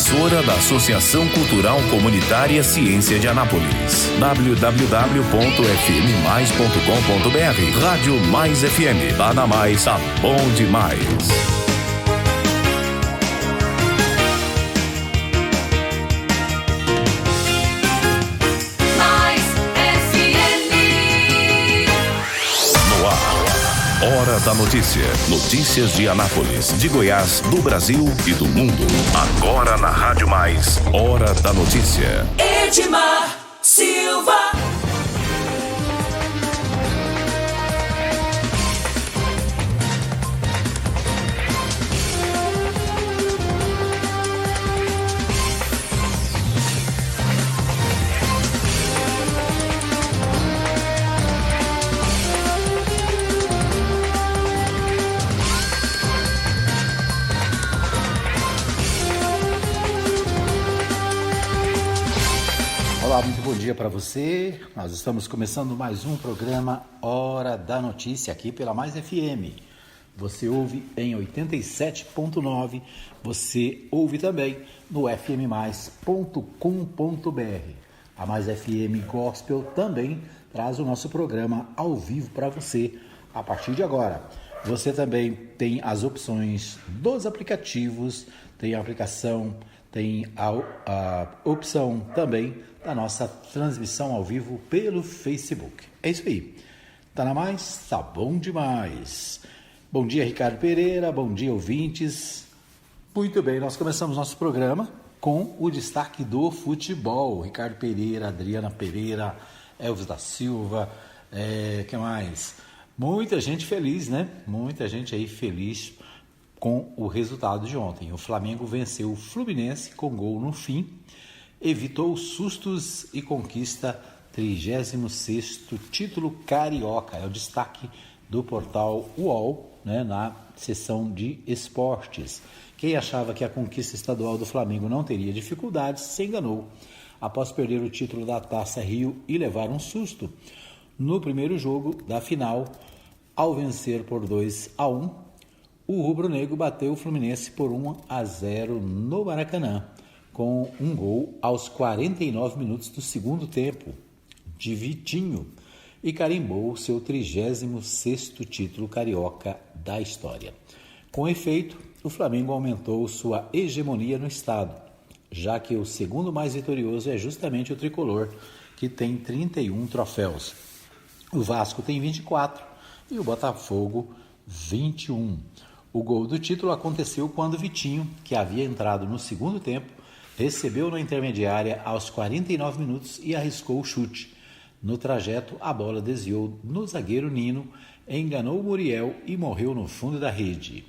emissora da Associação Cultural Comunitária Ciência de Anápolis. www.fmmais.com.br. Rádio Mais FM. Tá na Mais, tá bom demais. Hora da Notícia. Notícias de Anápolis, de Goiás, do Brasil e do mundo. Agora na Rádio Mais. Hora da Notícia. Edmar Silva. Olá, muito bom dia para você. Nós estamos começando mais um programa Hora da Notícia aqui pela Mais FM. Você ouve em 87.9, você ouve também no fmmais.com.br. A Mais FM Gospel também traz o nosso programa ao vivo para você a partir de agora. Você também tem as opções dos aplicativos, tem a aplicação, tem a opção também da nossa transmissão ao vivo pelo Facebook. É isso aí. Tá na Mais? Tá bom demais. Bom dia, Ricardo Pereira. Bom dia, ouvintes. Muito bem, nós começamos nosso programa com o destaque do futebol. Ricardo Pereira, Adriana Pereira, Elvis da Silva, que mais? Muita gente feliz, né? Muita gente aí feliz com o resultado de ontem. O Flamengo venceu o Fluminense com gol no fim, evitou sustos e conquista 36º título carioca. É o destaque do portal UOL, né, na seção de esportes. Quem achava que a conquista estadual do Flamengo não teria dificuldades se enganou. Após perder o título da Taça Rio e levar um susto no primeiro jogo da final, ao vencer por 2-1, o rubro-negro bateu o Fluminense por 1-0 no Maracanã, com um gol aos 49 minutos do segundo tempo, de Vitinho, e carimbou seu 36º título carioca da história. Com efeito, o Flamengo aumentou sua hegemonia no estado, já que o segundo mais vitorioso é justamente o tricolor, que tem 31 troféus. O Vasco tem 24 e o Botafogo 21. O gol do título aconteceu quando Vitinho, que havia entrado no segundo tempo, recebeu na intermediária aos 49 minutos e arriscou o chute. No trajeto, a bola desviou no zagueiro Nino, enganou o Muriel e morreu no fundo da rede.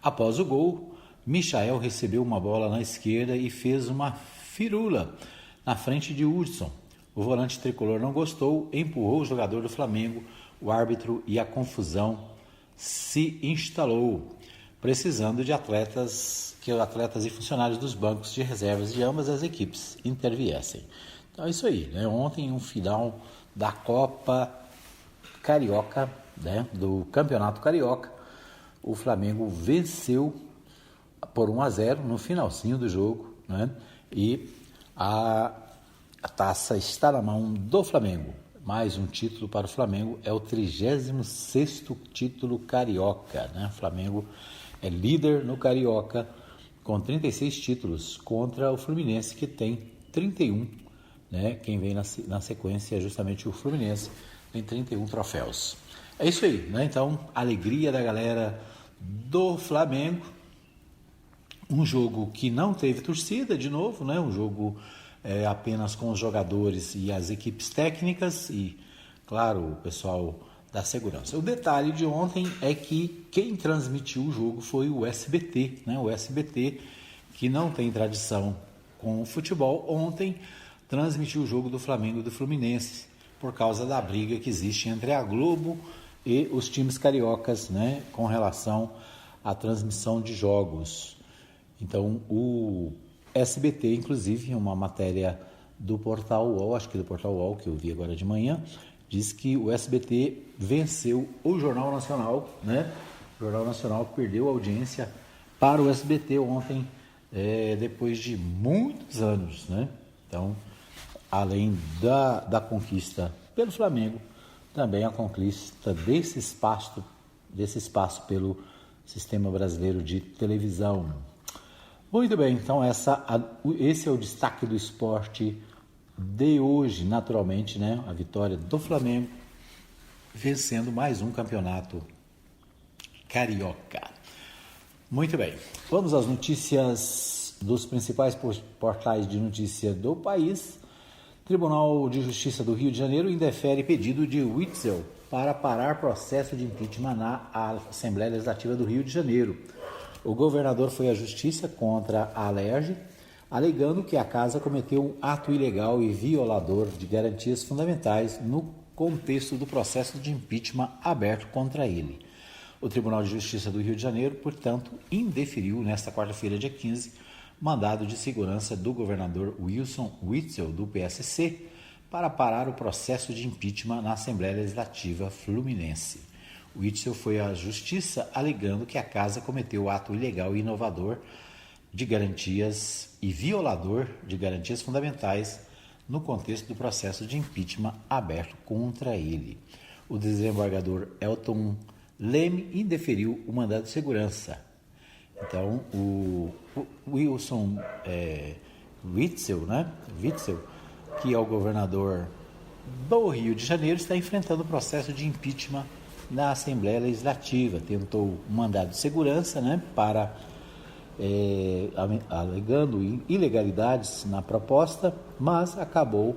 Após o gol, Michael recebeu uma bola na esquerda e fez uma firula na frente de Hudson. O volante tricolor não gostou, empurrou o jogador do Flamengo, o árbitro, e a confusão se instalou, precisando de atletas e funcionários dos bancos de reservas de ambas as equipes interviessem. Então é isso aí, né? Ontem, um final da Copa Carioca, né? Do Campeonato Carioca, o Flamengo venceu por 1-0 no finalzinho do jogo, né? E a taça está na mão do Flamengo. Mais um título para o Flamengo, é o 36º título carioca, né? O Flamengo é líder no Carioca com 36 títulos contra o Fluminense, que tem 31, né? Quem vem na sequência é justamente o Fluminense, tem 31 troféus. É isso aí, né? Então, alegria da galera do Flamengo. Um jogo que não teve torcida de novo, né? Um jogo apenas com os jogadores e as equipes técnicas e, claro, o pessoal da segurança. O detalhe de ontem é que quem transmitiu o jogo foi o SBT, né? O SBT, que não tem tradição com o futebol, ontem transmitiu o jogo do Flamengo e do Fluminense, por causa da briga que existe entre a Globo e os times cariocas, né? Com relação à transmissão de jogos. Então, o SBT, inclusive, uma matéria do Portal UOL, acho que do Portal UOL, que eu vi agora de manhã, diz que o SBT venceu o Jornal Nacional, né? O Jornal Nacional perdeu audiência para o SBT ontem, depois de muitos anos, né? Então, além da conquista pelo Flamengo, também a conquista desse espaço pelo Sistema Brasileiro de Televisão. Muito bem, então esse é o destaque do esporte de hoje, naturalmente, né? A vitória do Flamengo vencendo mais um campeonato carioca. Muito bem, vamos às notícias dos principais portais de notícia do país. Tribunal de Justiça do Rio de Janeiro indefere pedido de Witzel para parar processo de impeachment na Assembleia Legislativa do Rio de Janeiro. O governador foi à Justiça contra a Alerj, alegando que a casa cometeu um ato ilegal e violador de garantias fundamentais no contexto do processo de impeachment aberto contra ele. O Tribunal de Justiça do Rio de Janeiro, portanto, indeferiu nesta quarta-feira, dia 15, mandado de segurança do governador Wilson Witzel, do PSC, para parar o processo de impeachment na Assembleia Legislativa Fluminense. Witzel foi à Justiça alegando que a casa cometeu ato ilegal e inovador de garantias e violador de garantias fundamentais no contexto do processo de impeachment aberto contra ele. O desembargador Elton Leme indeferiu o mandado de segurança. Então, o Wilson Witzel, né? Witzel, que é o governador do Rio de Janeiro, está enfrentando o processo de impeachment na Assembleia Legislativa. Tentou um mandado de segurança, né, alegando ilegalidades na proposta, mas acabou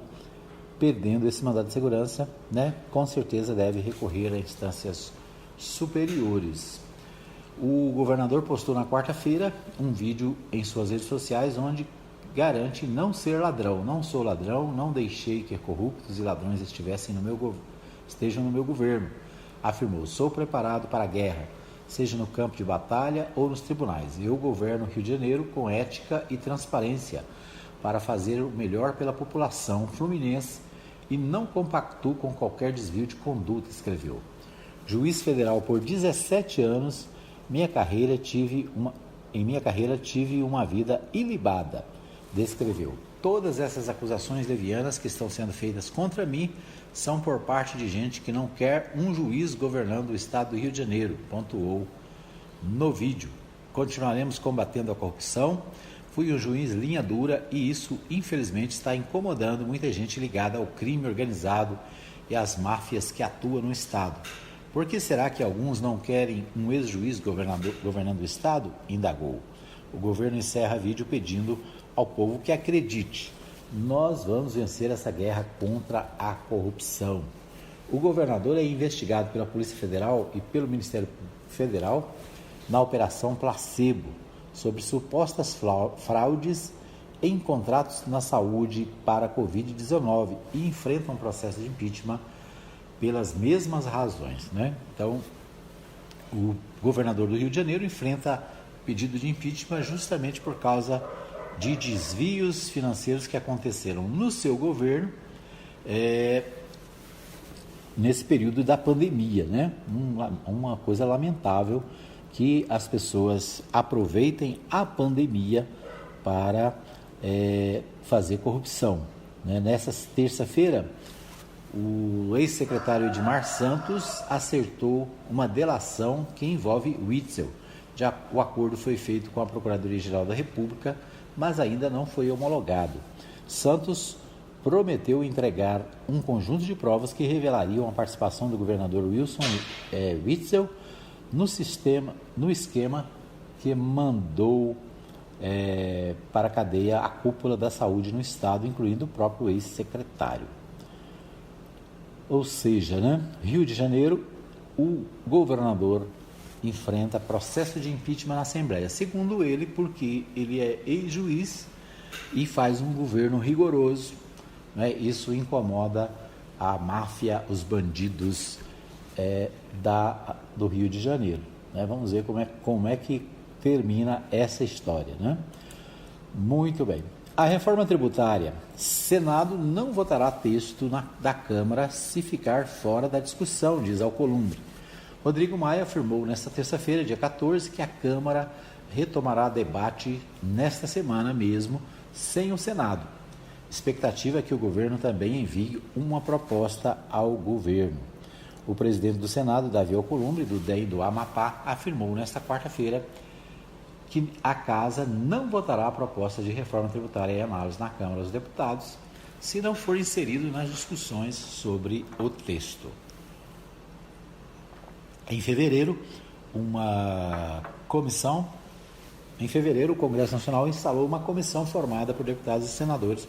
perdendo esse mandado de segurança, né? Com certeza deve recorrer a instâncias superiores. O governador postou na quarta-feira um vídeo em suas redes sociais onde garante não ser ladrão. Não sou ladrão, não deixei que corruptos e ladrões estejam no meu governo. Afirmou: sou preparado para a guerra, seja no campo de batalha ou nos tribunais. Eu governo o Rio de Janeiro com ética e transparência para fazer o melhor pela população fluminense e não compactuo com qualquer desvio de conduta, escreveu. Juiz federal por 17 anos, em minha carreira tive uma vida ilibada, descreveu. Todas essas acusações levianas que estão sendo feitas contra mim são por parte de gente que não quer um juiz governando o estado do Rio de Janeiro, pontuou no vídeo. Continuaremos combatendo a corrupção. Fui um juiz linha dura e isso, infelizmente, está incomodando muita gente ligada ao crime organizado e às máfias que atuam no estado. Por que será que alguns não querem um ex-juiz governando o estado? Indagou. O governo encerra vídeo pedindo ao povo que acredite. Nós vamos vencer essa guerra contra a corrupção. O governador é investigado pela Polícia Federal e pelo Ministério Federal na Operação Placebo, sobre supostas fraudes em contratos na saúde para a Covid-19 e enfrenta um processo de impeachment pelas mesmas razões, né? Então, o governador do Rio de Janeiro enfrenta pedido de impeachment justamente por causa de desvios financeiros que aconteceram no seu governo nesse período da pandemia, né? Uma coisa lamentável que as pessoas aproveitem a pandemia para fazer corrupção, né? Nessa terça-feira, o ex-secretário Edmar Santos acertou uma delação que envolve Witzel. Já o acordo foi feito com a Procuradoria-Geral da República, mas ainda não foi homologado. Santos prometeu entregar um conjunto de provas que revelariam a participação do governador Wilson Witzel no esquema que mandou para a cadeia a cúpula da saúde no estado, incluindo o próprio ex-secretário. Ou seja, né, Rio de Janeiro, o governador enfrenta processo de impeachment na Assembleia, segundo ele, porque ele é ex-juiz e faz um governo rigoroso, né? Isso incomoda a máfia, os bandidos do Rio de Janeiro, né? Vamos ver como é que termina essa história, né? Muito bem. A reforma tributária. Senado não votará texto da Câmara se ficar fora da discussão, diz Alcolumbre. Rodrigo Maia afirmou nesta terça-feira, dia 14, que a Câmara retomará debate nesta semana mesmo, sem o Senado. Expectativa é que o governo também envie uma proposta ao governo. O presidente do Senado, Davi Alcolumbre, do DEM do Amapá, afirmou nesta quarta-feira que a Casa não votará a proposta de reforma tributária em análise na Câmara dos Deputados, se não for inserido nas discussões sobre o texto. Em fevereiro, o Congresso Nacional instalou uma comissão formada por deputados e senadores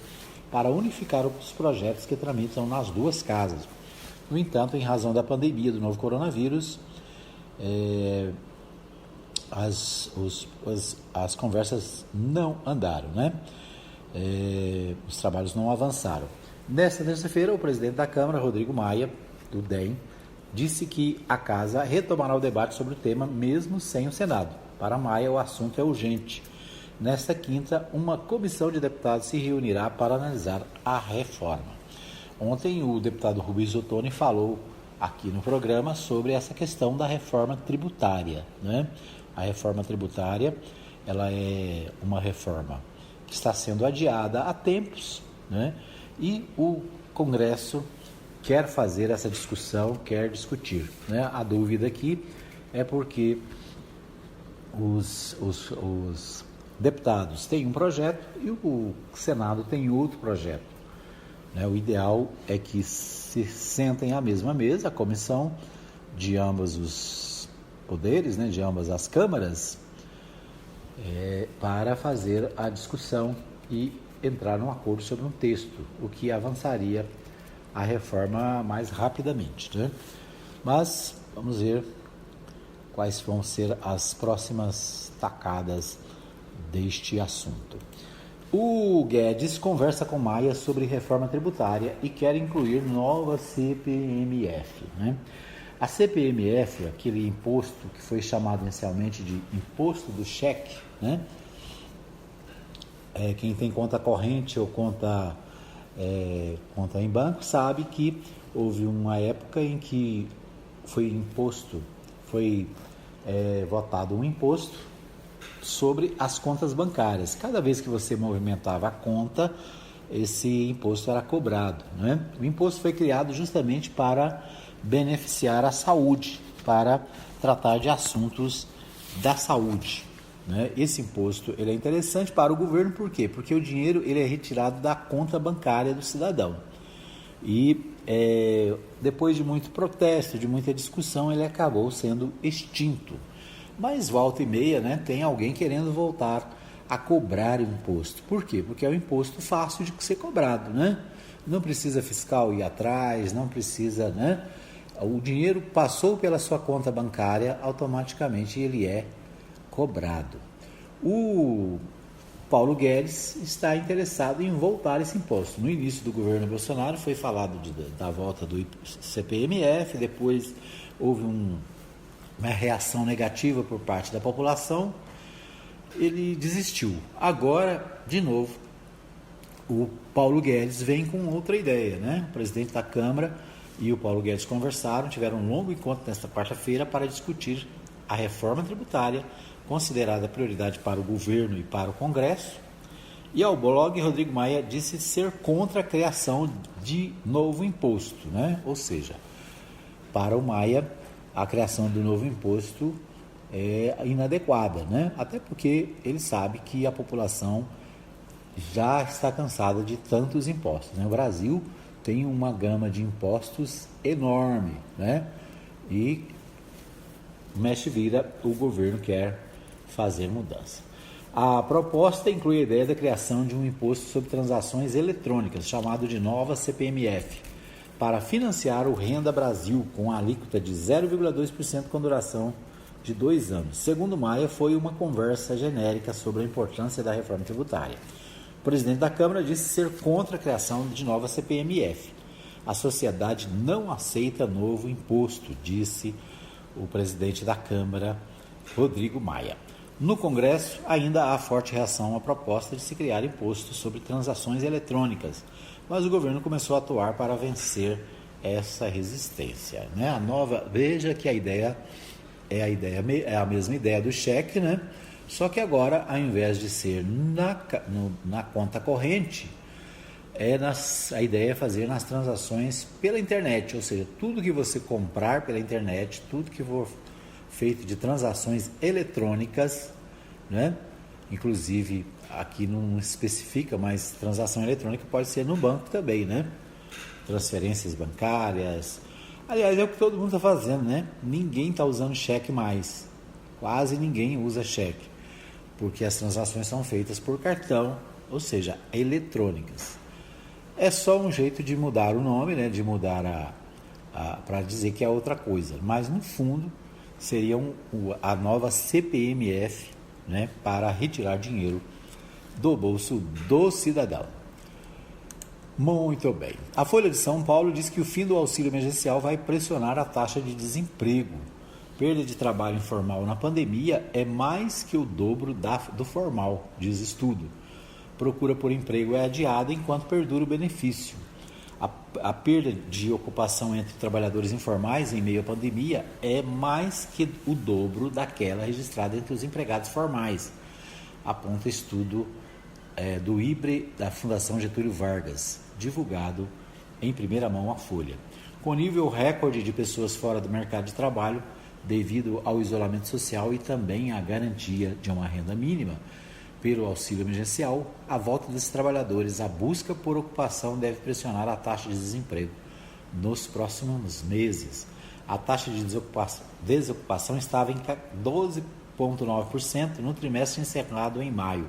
para unificar os projetos que tramitam nas duas casas. No entanto, em razão da pandemia do novo coronavírus, as conversas não andaram, né? Os trabalhos não avançaram. Nesta terça-feira, o presidente da Câmara, Rodrigo Maia, do DEM, disse que a Casa retomará o debate sobre o tema mesmo sem o Senado. Para Maia, o assunto é urgente. Nesta quinta, uma comissão de deputados se reunirá para analisar a reforma. Ontem, o deputado Rubens Ottoni falou aqui no programa sobre essa questão da reforma tributária, né? A reforma tributária, ela é uma reforma que está sendo adiada há tempos, né? E o Congresso quer fazer essa discussão, quer discutir, né? A dúvida aqui é porque os deputados têm um projeto e o Senado tem outro projeto, né? O ideal é que se sentem à mesma mesa, a comissão de ambos os poderes, né? De ambas as câmaras, para fazer a discussão e entrar num acordo sobre um texto, o que avançaria a reforma mais rapidamente, né? Mas vamos ver quais vão ser as próximas tacadas deste assunto. O Guedes conversa com Maia sobre reforma tributária e quer incluir nova CPMF, né? A CPMF, aquele imposto que foi chamado inicialmente de imposto do cheque, né? Quem tem conta corrente ou conta em banco sabe que houve uma época em que foi votado um imposto sobre as contas bancárias. Cada vez que você movimentava a conta, esse imposto era cobrado, né? O imposto foi criado justamente para beneficiar a saúde, para tratar de assuntos da saúde, né? Esse imposto ele é interessante para o governo, por quê? Porque o dinheiro ele é retirado da conta bancária do cidadão. E depois de muito protesto, de muita discussão, ele acabou sendo extinto. Mas volta e meia, né, tem alguém querendo voltar a cobrar imposto. Por quê? Porque é um imposto fácil de ser cobrado, né? Não precisa fiscal ir atrás, não precisa, né? O dinheiro passou pela sua conta bancária, automaticamente ele é cobrado. O Paulo Guedes está interessado em voltar esse imposto. No início do governo Bolsonaro foi falado da volta do CPMF, depois houve uma reação negativa por parte da população, ele desistiu. Agora, de novo, o Paulo Guedes vem com outra ideia, né? O presidente da Câmara e o Paulo Guedes conversaram, tiveram um longo encontro nesta quarta-feira para discutir a reforma tributária, considerada prioridade para o governo e para o Congresso. E ao blog, Rodrigo Maia disse ser contra a criação de novo imposto, né? Ou seja, para o Maia, a criação do novo imposto é inadequada, né? Até porque ele sabe que a população já está cansada de tantos impostos, né? O Brasil tem uma gama de impostos enorme, né? E mexe vira, o governo quer fazer mudança. A proposta inclui a ideia da criação de um imposto sobre transações eletrônicas, chamado de nova CPMF, para financiar o Renda Brasil, com a alíquota de 0,2% com duração de 2 anos. Segundo Maia, foi uma conversa genérica sobre a importância da reforma tributária. O presidente da Câmara disse ser contra a criação de nova CPMF. A sociedade não aceita novo imposto, disse o presidente da Câmara, Rodrigo Maia. No Congresso, ainda há forte reação à proposta de se criar imposto sobre transações eletrônicas, mas o governo começou a atuar para vencer essa resistência, né? Veja que a ideia é a mesma ideia do cheque, né? Só que agora, ao invés de ser na conta corrente, a ideia é fazer nas transações pela internet, ou seja, tudo que você comprar pela internet, tudo que for feito de transações eletrônicas, né? Inclusive, aqui não especifica, mas transação eletrônica pode ser no banco também, né? Transferências bancárias. Aliás, é o que todo mundo está fazendo, né? Ninguém está usando cheque mais. Quase ninguém usa cheque, porque as transações são feitas por cartão, ou seja, eletrônicas. É só um jeito de mudar o nome, né? De mudar para dizer que é outra coisa. Mas, no fundo, seria a nova CPMF, né? Para retirar dinheiro do bolso do cidadão. Muito bem. A Folha de São Paulo diz que o fim do auxílio emergencial vai pressionar a taxa de desemprego. Perda de trabalho informal na pandemia é mais que o dobro do formal, diz estudo. Procura por emprego é adiada enquanto perdura o benefício. A perda de ocupação entre trabalhadores informais em meio à pandemia é mais que o dobro daquela registrada entre os empregados formais, aponta estudo do IBRE da Fundação Getúlio Vargas, divulgado em primeira mão à Folha. Com nível recorde de pessoas fora do mercado de trabalho, devido ao isolamento social e também à garantia de uma renda mínima pelo auxílio emergencial, a volta desses trabalhadores à busca por ocupação deve pressionar a taxa de desemprego nos próximos meses. A taxa de desocupação estava em 12,9% no trimestre encerrado em maio,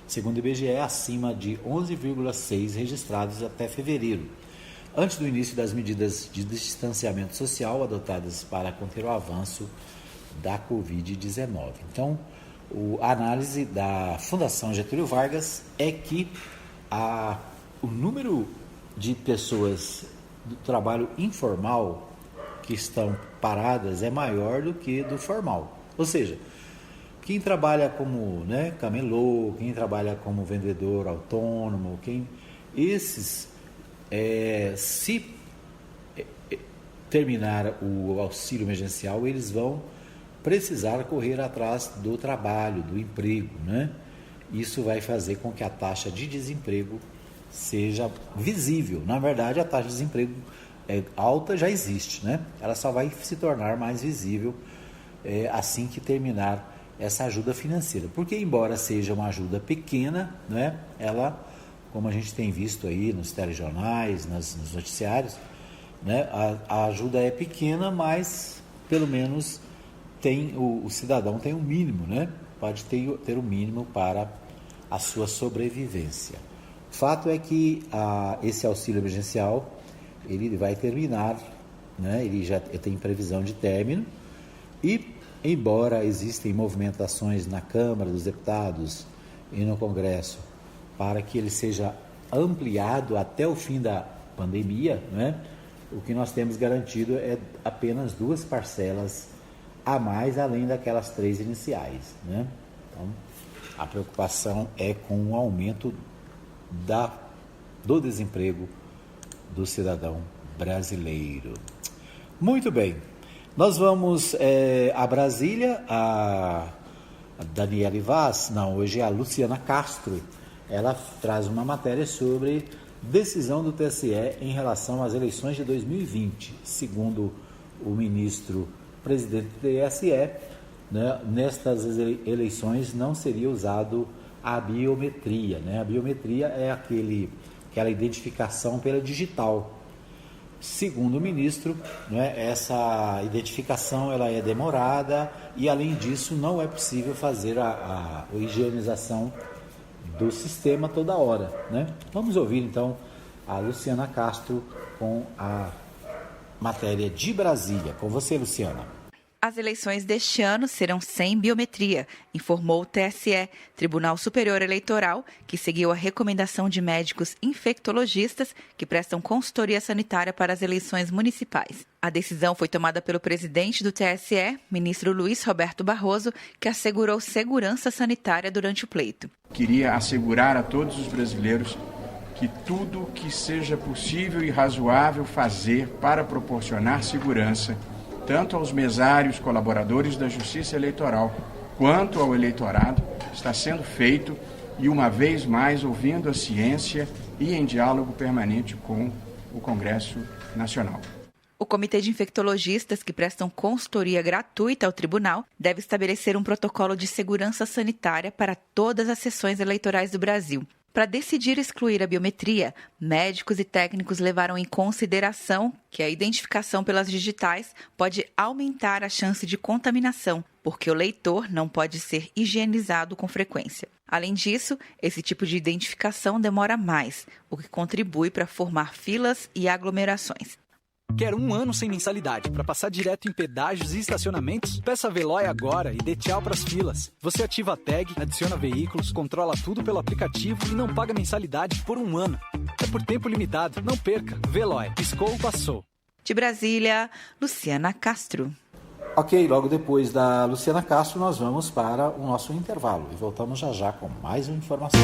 segundo o IBGE, acima de 11,6% registrados até fevereiro, antes do início das medidas de distanciamento social adotadas para conter o avanço da Covid-19. Então, a análise da Fundação Getúlio Vargas é que o número de pessoas do trabalho informal que estão paradas é maior do que do formal. Ou seja, quem trabalha como camelô, quem trabalha como vendedor autônomo, esses, se terminar o auxílio emergencial, eles vão precisar correr atrás do trabalho, do emprego, né? Isso vai fazer com que a taxa de desemprego seja visível. Na verdade, a taxa de desemprego alta já existe, né? Ela só vai se tornar mais visível assim que terminar essa ajuda financeira. Porque, embora seja uma ajuda pequena, né? Ela, como a gente tem visto aí nos telejornais, nos noticiários, né? A ajuda é pequena, mas pelo menos o cidadão tem um mínimo, né? Pode ter um mínimo para a sua sobrevivência. O fato é que esse auxílio emergencial ele vai terminar, né? Ele já tem previsão de término e, embora existem movimentações na Câmara dos Deputados e no Congresso para que ele seja ampliado até o fim da pandemia, né? O que nós temos garantido é apenas 2 parcelas a mais, além daquelas 3 iniciais, né? Então, a preocupação é com o aumento do desemprego do cidadão brasileiro. Muito bem, nós vamos a Brasília. A Daniele Vaz, hoje é a Luciana Castro, ela traz uma matéria sobre decisão do TSE em relação às eleições de 2020. Segundo o ministro presidente do TSE, né, nestas eleições não seria usado a biometria, né? A biometria é aquela identificação pela digital. Segundo o ministro, né, essa identificação ela é demorada e, além disso, não é possível fazer a higienização do sistema toda hora, né? Vamos ouvir então a Luciana Castro com a matéria de Brasília. Com você, Luciana. As eleições deste ano serão sem biometria, informou o TSE, Tribunal Superior Eleitoral, que seguiu a recomendação de médicos infectologistas que prestam consultoria sanitária para as eleições municipais. A decisão foi tomada pelo presidente do TSE, ministro Luiz Roberto Barroso, que assegurou segurança sanitária durante o pleito. Queria assegurar a todos os brasileiros que tudo que seja possível e razoável fazer para proporcionar segurança tanto aos mesários, colaboradores da Justiça Eleitoral, quanto ao eleitorado está sendo feito e, uma vez mais, ouvindo a ciência e em diálogo permanente com o Congresso Nacional. O Comitê de Infectologistas, que prestam consultoria gratuita ao tribunal, deve estabelecer um protocolo de segurança sanitária para todas as sessões eleitorais do Brasil. Para decidir excluir a biometria, médicos e técnicos levaram em consideração que a identificação pelas digitais pode aumentar a chance de contaminação, porque o leitor não pode ser higienizado com frequência. Além disso, esse tipo de identificação demora mais, o que contribui para formar filas e aglomerações. Quer um ano sem mensalidade para passar direto em pedágios e estacionamentos? Peça a Veloy agora e dê tchau para as filas. Você ativa a tag, adiciona veículos, controla tudo pelo aplicativo e não paga mensalidade por um ano. É por tempo limitado. Não perca. Veloy. Piscou, passou. De Brasília, Luciana Castro. Ok, logo depois da Luciana Castro, nós vamos para o nosso intervalo e voltamos já já com mais uma informação.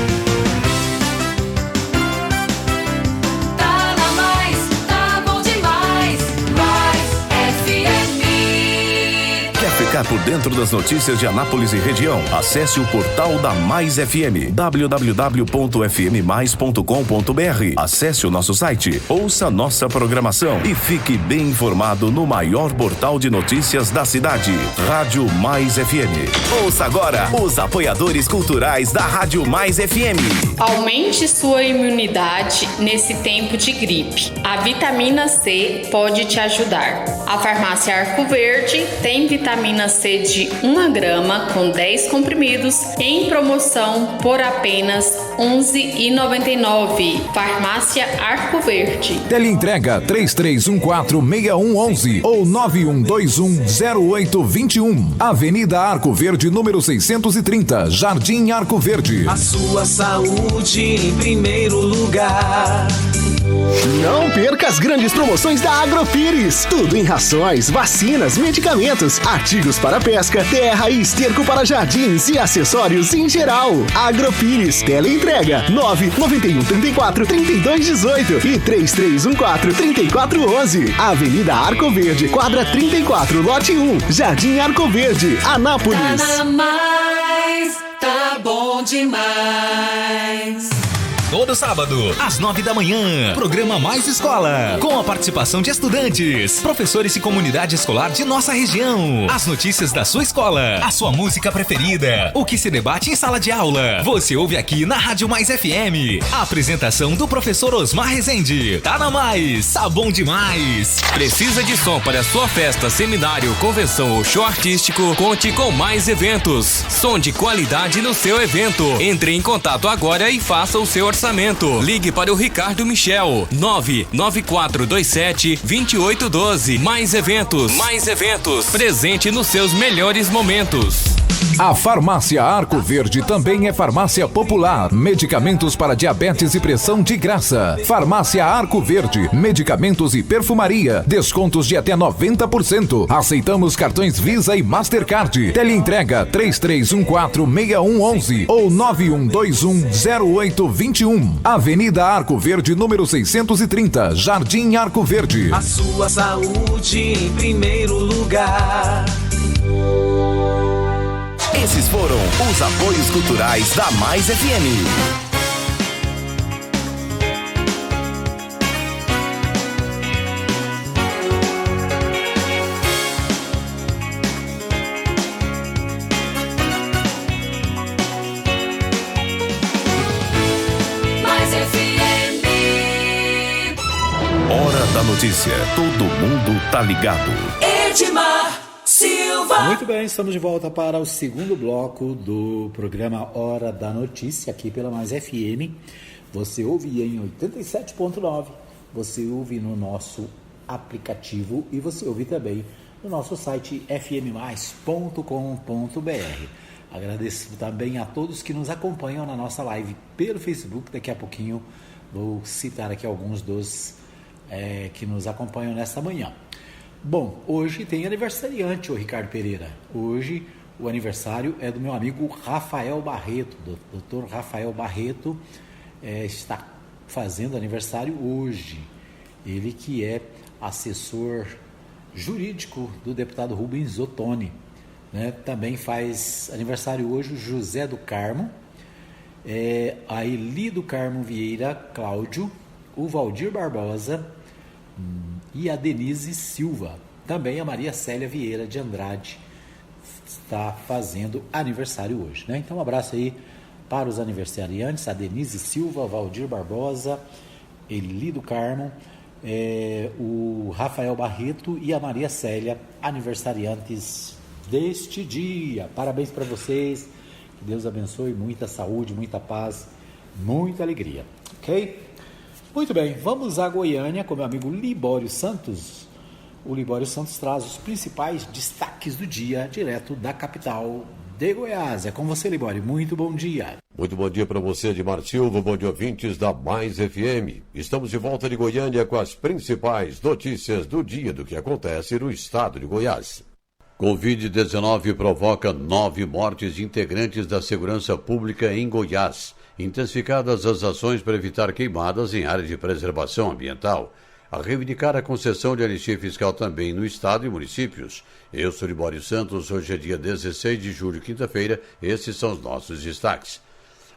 Ficar por dentro das notícias de Anápolis e região, acesse o portal da Mais FM, www.fmmais.com.br. Acesse o nosso site, ouça nossa programação e fique bem informado no maior portal de notícias da cidade, Rádio Mais FM. Ouça agora os apoiadores culturais da Rádio Mais FM. Aumente sua imunidade nesse tempo de gripe. A vitamina C pode te ajudar. A farmácia Arco Verde tem vitamina C de 1 grama com 10 comprimidos em promoção por apenas R$ 11,99. Farmácia Arco Verde. Teleentrega 33146111 ou 91210821. Avenida Arco Verde, número 630, Jardim Arco Verde. A sua saúde em primeiro lugar. Não perca as grandes promoções da Agrofires. Tudo em rações, vacinas, medicamentos, artigos para pesca, terra e esterco para jardins e acessórios em geral. Agrofires, teleentrega 991 34 32 18 e 3314 3411. Avenida Arco Verde, quadra 34, lote 1, Jardim Arco Verde, Anápolis. Tá na Mais, tá bom demais. Todo sábado, às 9 da manhã, programa Mais Escola, com a participação de estudantes, professores e comunidade escolar de nossa região. As notícias da sua escola, a sua música preferida, o que se debate em sala de aula, você ouve aqui na Rádio Mais FM. A apresentação do professor Osmar Rezende. Tá na Mais, tá bom demais. Precisa de som para sua festa, seminário, convenção ou show artístico? Conte com Mais Eventos. Som de qualidade no seu evento. Entre em contato agora e faça o seu orçamento. Ligue para o Ricardo Michel, 99427-2812. Mais Eventos. Mais Eventos. Presente nos seus melhores momentos. A Farmácia Arco Verde também é farmácia popular. Medicamentos para diabetes e pressão de graça. Farmácia Arco Verde. Medicamentos e perfumaria. Descontos de até 90%. Aceitamos cartões Visa e Mastercard. Teleentrega 33146111 ou 91210821. Avenida Arco Verde, número 630, Jardim Arco Verde. A sua saúde em primeiro lugar. Esses foram os apoios culturais da Mais FM. Hora da notícia. Todo mundo tá ligado. Edmar Silva. Muito bem, estamos de volta para o segundo bloco do programa Hora da Notícia, aqui pela Mais FM. Você ouve em 87.9, você ouve no nosso aplicativo e você ouve também no nosso site fmmais.com.br. Agradeço também a todos que nos acompanham na nossa live pelo Facebook. Daqui a pouquinho vou citar aqui alguns dos que nos acompanham nesta manhã. Bom, hoje tem aniversariante, o Ricardo Pereira. Hoje o aniversário é do meu amigo Rafael Barreto. Dr. Rafael Barreto está fazendo aniversário hoje. Ele que é assessor jurídico do deputado Rubens Ottoni. né? Também faz aniversário hoje o José do Carmo, a Eli do Carmo Vieira Cláudio, o Valdir Barbosa e a Denise Silva. Também a Maria Célia Vieira de Andrade está fazendo aniversário hoje, né? Então um abraço aí para os aniversariantes, a Denise Silva, Valdir Barbosa, Eli do Carmo, o Rafael Barreto e a Maria Célia, aniversariantes deste dia. Parabéns para vocês, que Deus abençoe, muita saúde, muita paz, muita alegria, ok? Muito bem, vamos a Goiânia com meu amigo Libório Santos. O Libório Santos traz os principais destaques do dia, direto da capital de Goiás. É com você, Libório. Muito bom dia. Muito bom dia para você, Edmar Silva, bom dia, ouvintes da Mais FM. Estamos de volta de Goiânia com as principais notícias do dia do que acontece no estado de Goiás. Covid-19 provoca 9 mortes de integrantes da segurança pública em Goiás. Intensificadas as ações para evitar queimadas em área de preservação ambiental. A reivindicar a concessão de anistia fiscal também no estado e municípios. Eu sou Libório Santos, hoje é dia 16 de julho, quinta-feira, esses são os nossos destaques.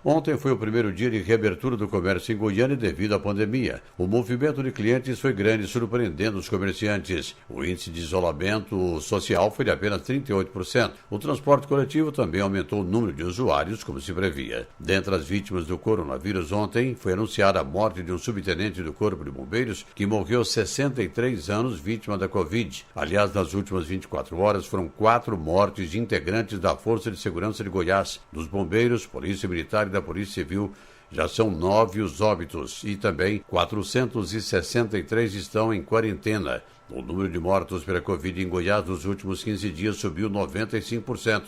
Ontem foi o primeiro dia de reabertura do comércio em Goiânia devido à pandemia. O movimento de clientes foi grande, surpreendendo os comerciantes. O índice de isolamento social foi de apenas 38%. O transporte coletivo também aumentou o número de usuários, como se previa. Dentre as vítimas do coronavírus, ontem foi anunciada a morte de um subtenente do Corpo de Bombeiros que morreu aos 63 anos, vítima da Covid. Aliás, nas últimas 24 horas foram 4 mortes de integrantes da Força de Segurança de Goiás, dos bombeiros, Polícia Militar da Polícia Civil. Já são 9 os óbitos e também 463 estão em quarentena. O número de mortos pela Covid em Goiás nos últimos 15 dias subiu 95%.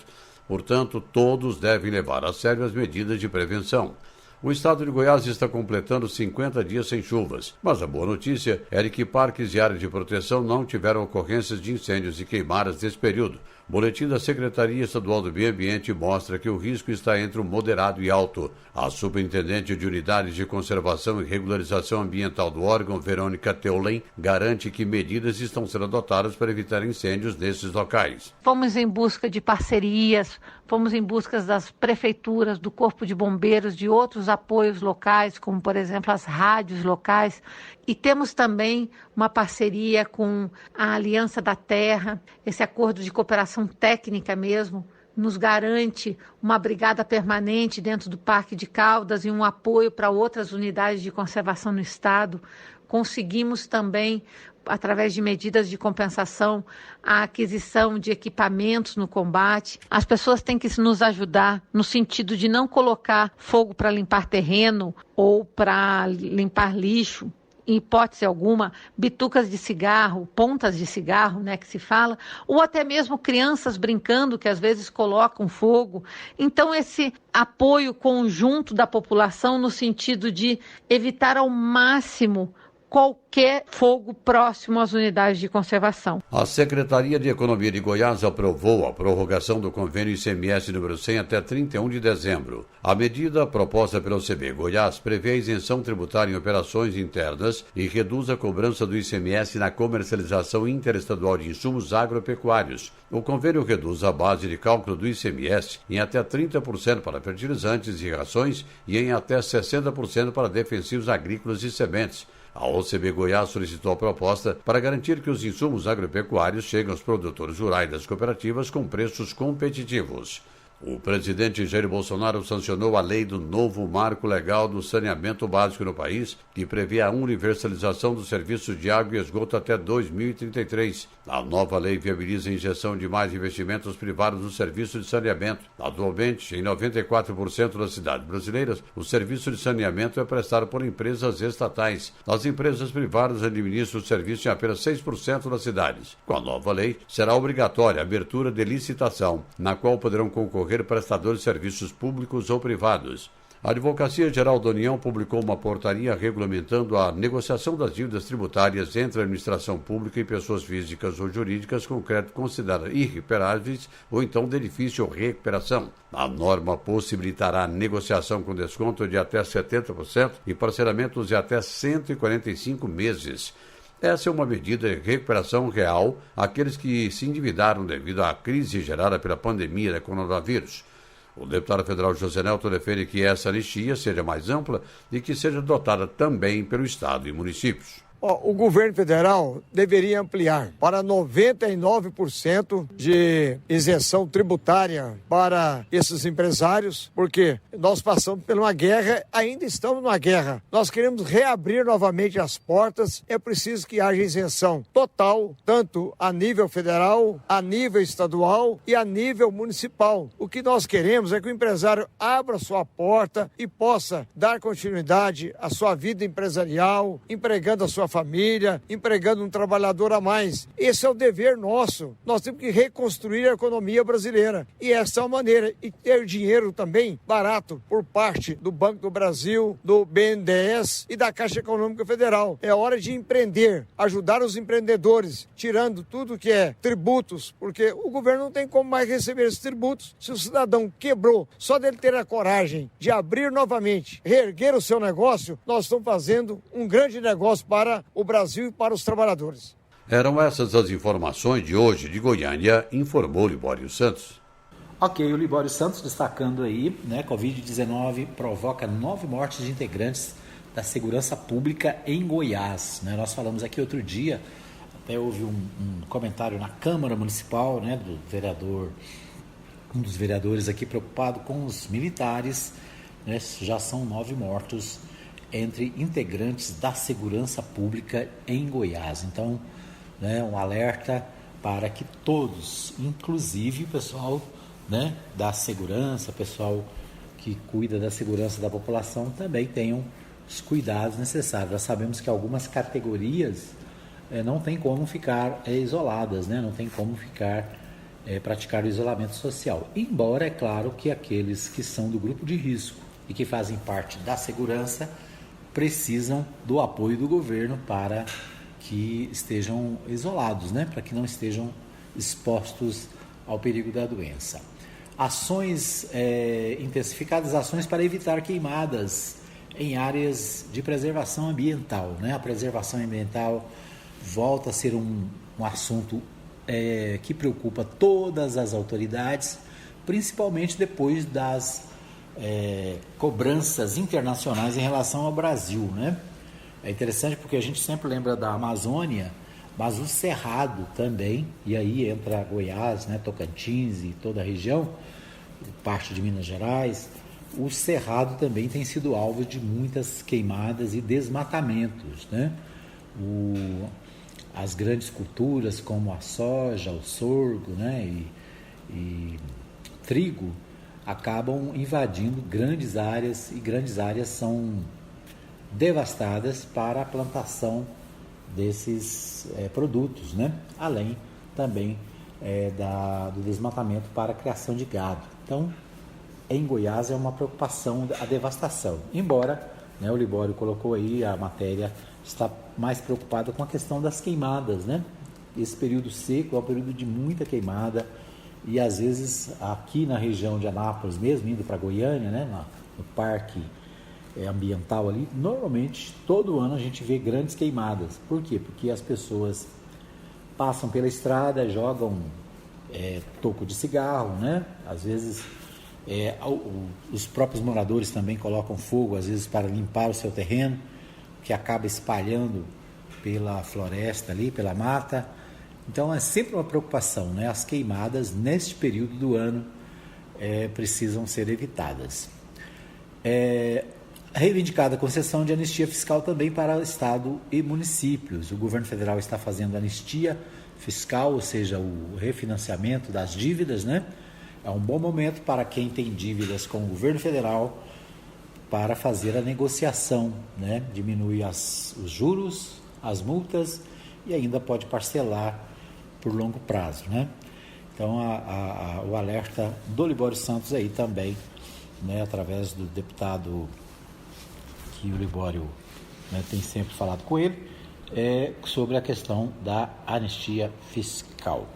Portanto, todos devem levar a sério as medidas de prevenção. O estado de Goiás está completando 50 dias sem chuvas, mas a boa notícia é de que parques e áreas de proteção não tiveram ocorrências de incêndios e queimadas nesse período. O boletim da Secretaria Estadual do Meio Ambiente mostra que o risco está entre o moderado e alto. A superintendente de Unidades de Conservação e Regularização Ambiental do órgão, Verônica Teulen, garante que medidas estão sendo adotadas para evitar incêndios nesses locais. Fomos em busca de parcerias, fomos em busca das prefeituras, do Corpo de Bombeiros, de outros apoios locais, como, por exemplo, as rádios locais. E temos também uma parceria com a Aliança da Terra, esse acordo de cooperação técnica mesmo, nos garante uma brigada permanente dentro do Parque de Caldas e um apoio para outras unidades de conservação no estado. Conseguimos também, através de medidas de compensação, a aquisição de equipamentos no combate. As pessoas têm que nos ajudar no sentido de não colocar fogo para limpar terreno ou para limpar lixo. Em hipótese alguma, bitucas de cigarro, pontas de cigarro, né, que se fala, ou até mesmo crianças brincando que às vezes colocam fogo. Então, esse apoio conjunto da população no sentido de evitar ao máximo qualquer fogo próximo às unidades de conservação. A Secretaria de Economia de Goiás aprovou a prorrogação do convênio ICMS número 100 até 31 de dezembro. A medida proposta pela OCB Goiás prevê a isenção tributária em operações internas e reduz a cobrança do ICMS na comercialização interestadual de insumos agropecuários. O convênio reduz a base de cálculo do ICMS em até 30% para fertilizantes e rações e em até 60% para defensivos agrícolas e sementes. A OCB Goiás solicitou a proposta para garantir que os insumos agropecuários cheguem aos produtores rurais das cooperativas com preços competitivos. O presidente Jair Bolsonaro sancionou a lei do novo marco legal do saneamento básico no país, que prevê a universalização dos serviços de água e esgoto até 2033. A nova lei viabiliza a injeção de mais investimentos privados no serviço de saneamento. Atualmente, em 94% das cidades brasileiras, o serviço de saneamento é prestado por empresas estatais. As empresas privadas administram o serviço em apenas 6% das cidades. Com a nova lei, será obrigatória a abertura de licitação, na qual poderão concorrer prestadores de serviços públicos ou privados. A Advocacia Geral da União publicou uma portaria regulamentando a negociação das dívidas tributárias entre a administração pública e pessoas físicas ou jurídicas com crédito considerado irrecuperáveis ou então de difícil recuperação. A norma possibilitará a negociação com desconto de até 70% e parcelamentos de até 145 meses. Essa é uma medida de recuperação real àqueles que se endividaram devido à crise gerada pela pandemia da coronavírus. O deputado federal José Nelton defende que essa anistia seja mais ampla e que seja adotada também pelo Estado e municípios. O governo federal deveria ampliar para 99% de isenção tributária para esses empresários, porque nós passamos por uma guerra, ainda estamos numa guerra. Nós queremos reabrir novamente as portas, é preciso que haja isenção total, tanto a nível federal, a nível estadual e a nível municipal. O que nós queremos é que o empresário abra sua porta e possa dar continuidade à sua vida empresarial, empregando a sua família, empregando um trabalhador a mais. Esse é o dever nosso. Nós temos que reconstruir a economia brasileira. E essa é a maneira. E ter dinheiro também barato por parte do Banco do Brasil, do BNDES e da Caixa Econômica Federal. É hora de empreender, ajudar os empreendedores, tirando tudo que é tributos, porque o governo não tem como mais receber esses tributos. Se o cidadão quebrou, só dele ter a coragem de abrir novamente, reerguer o seu negócio, nós estamos fazendo um grande negócio para o Brasil e para os trabalhadores. Eram essas as informações de hoje de Goiânia, informou Libório Santos. Ok, o Libório Santos destacando aí, né, Covid-19 provoca 9 mortes de integrantes da segurança pública em Goiás. Né? Nós falamos aqui outro dia, até houve um comentário na Câmara Municipal, né, do vereador, um dos vereadores aqui preocupado com os militares, né, já são 9 mortos entre integrantes da segurança pública em Goiás. Então, né, um alerta para que todos, inclusive o pessoal, né, da segurança, pessoal que cuida da segurança da população, também tenham os cuidados necessários. Nós sabemos que algumas categorias não tem como ficar isoladas, né, não tem como praticar o isolamento social. Embora, é claro, que aqueles que são do grupo de risco e que fazem parte da segurança precisam do apoio do governo para que estejam isolados, né? Para que não estejam expostos ao perigo da doença. Ações intensificadas, ações para evitar queimadas em áreas de preservação ambiental, né? A preservação ambiental volta a ser um assunto que preocupa todas as autoridades, principalmente depois das cobranças internacionais em relação ao Brasil, né? É interessante porque a gente sempre lembra da Amazônia, mas o Cerrado também, e aí entra Goiás, né, Tocantins e toda a região, parte de Minas Gerais, o Cerrado também tem sido alvo de muitas queimadas e desmatamentos, né? As grandes culturas como a soja, o sorgo, né, e trigo acabam invadindo grandes áreas, e grandes áreas são devastadas para a plantação desses produtos, né? Além também do desmatamento para a criação de gado. Então, em Goiás é uma preocupação a devastação, embora, né, o Libório colocou aí, a matéria está mais preocupada com a questão das queimadas, né? Esse período seco é um período de muita queimada, e às vezes aqui na região de Anápolis mesmo, indo para Goiânia, né, no parque ambiental ali, normalmente todo ano a gente vê grandes queimadas. Por quê? Porque as pessoas passam pela estrada, jogam toco de cigarro, né? Às vezes os próprios moradores também colocam fogo, às vezes para limpar o seu terreno, que acaba espalhando pela floresta ali, pela mata. Então é sempre uma preocupação, né? As queimadas neste período do ano precisam ser evitadas. Reivindicada a concessão de anistia fiscal também para o Estado e municípios. O governo federal está fazendo anistia fiscal, ou seja, o refinanciamento das dívidas, né? É um bom momento para quem tem dívidas com o governo federal para fazer a negociação, né? Diminui os juros, as multas e ainda pode parcelar por longo prazo, né? Então o alerta do Libório Santos aí também, né? Através do deputado que o Libório, né, tem sempre falado com ele, sobre a questão da anistia fiscal.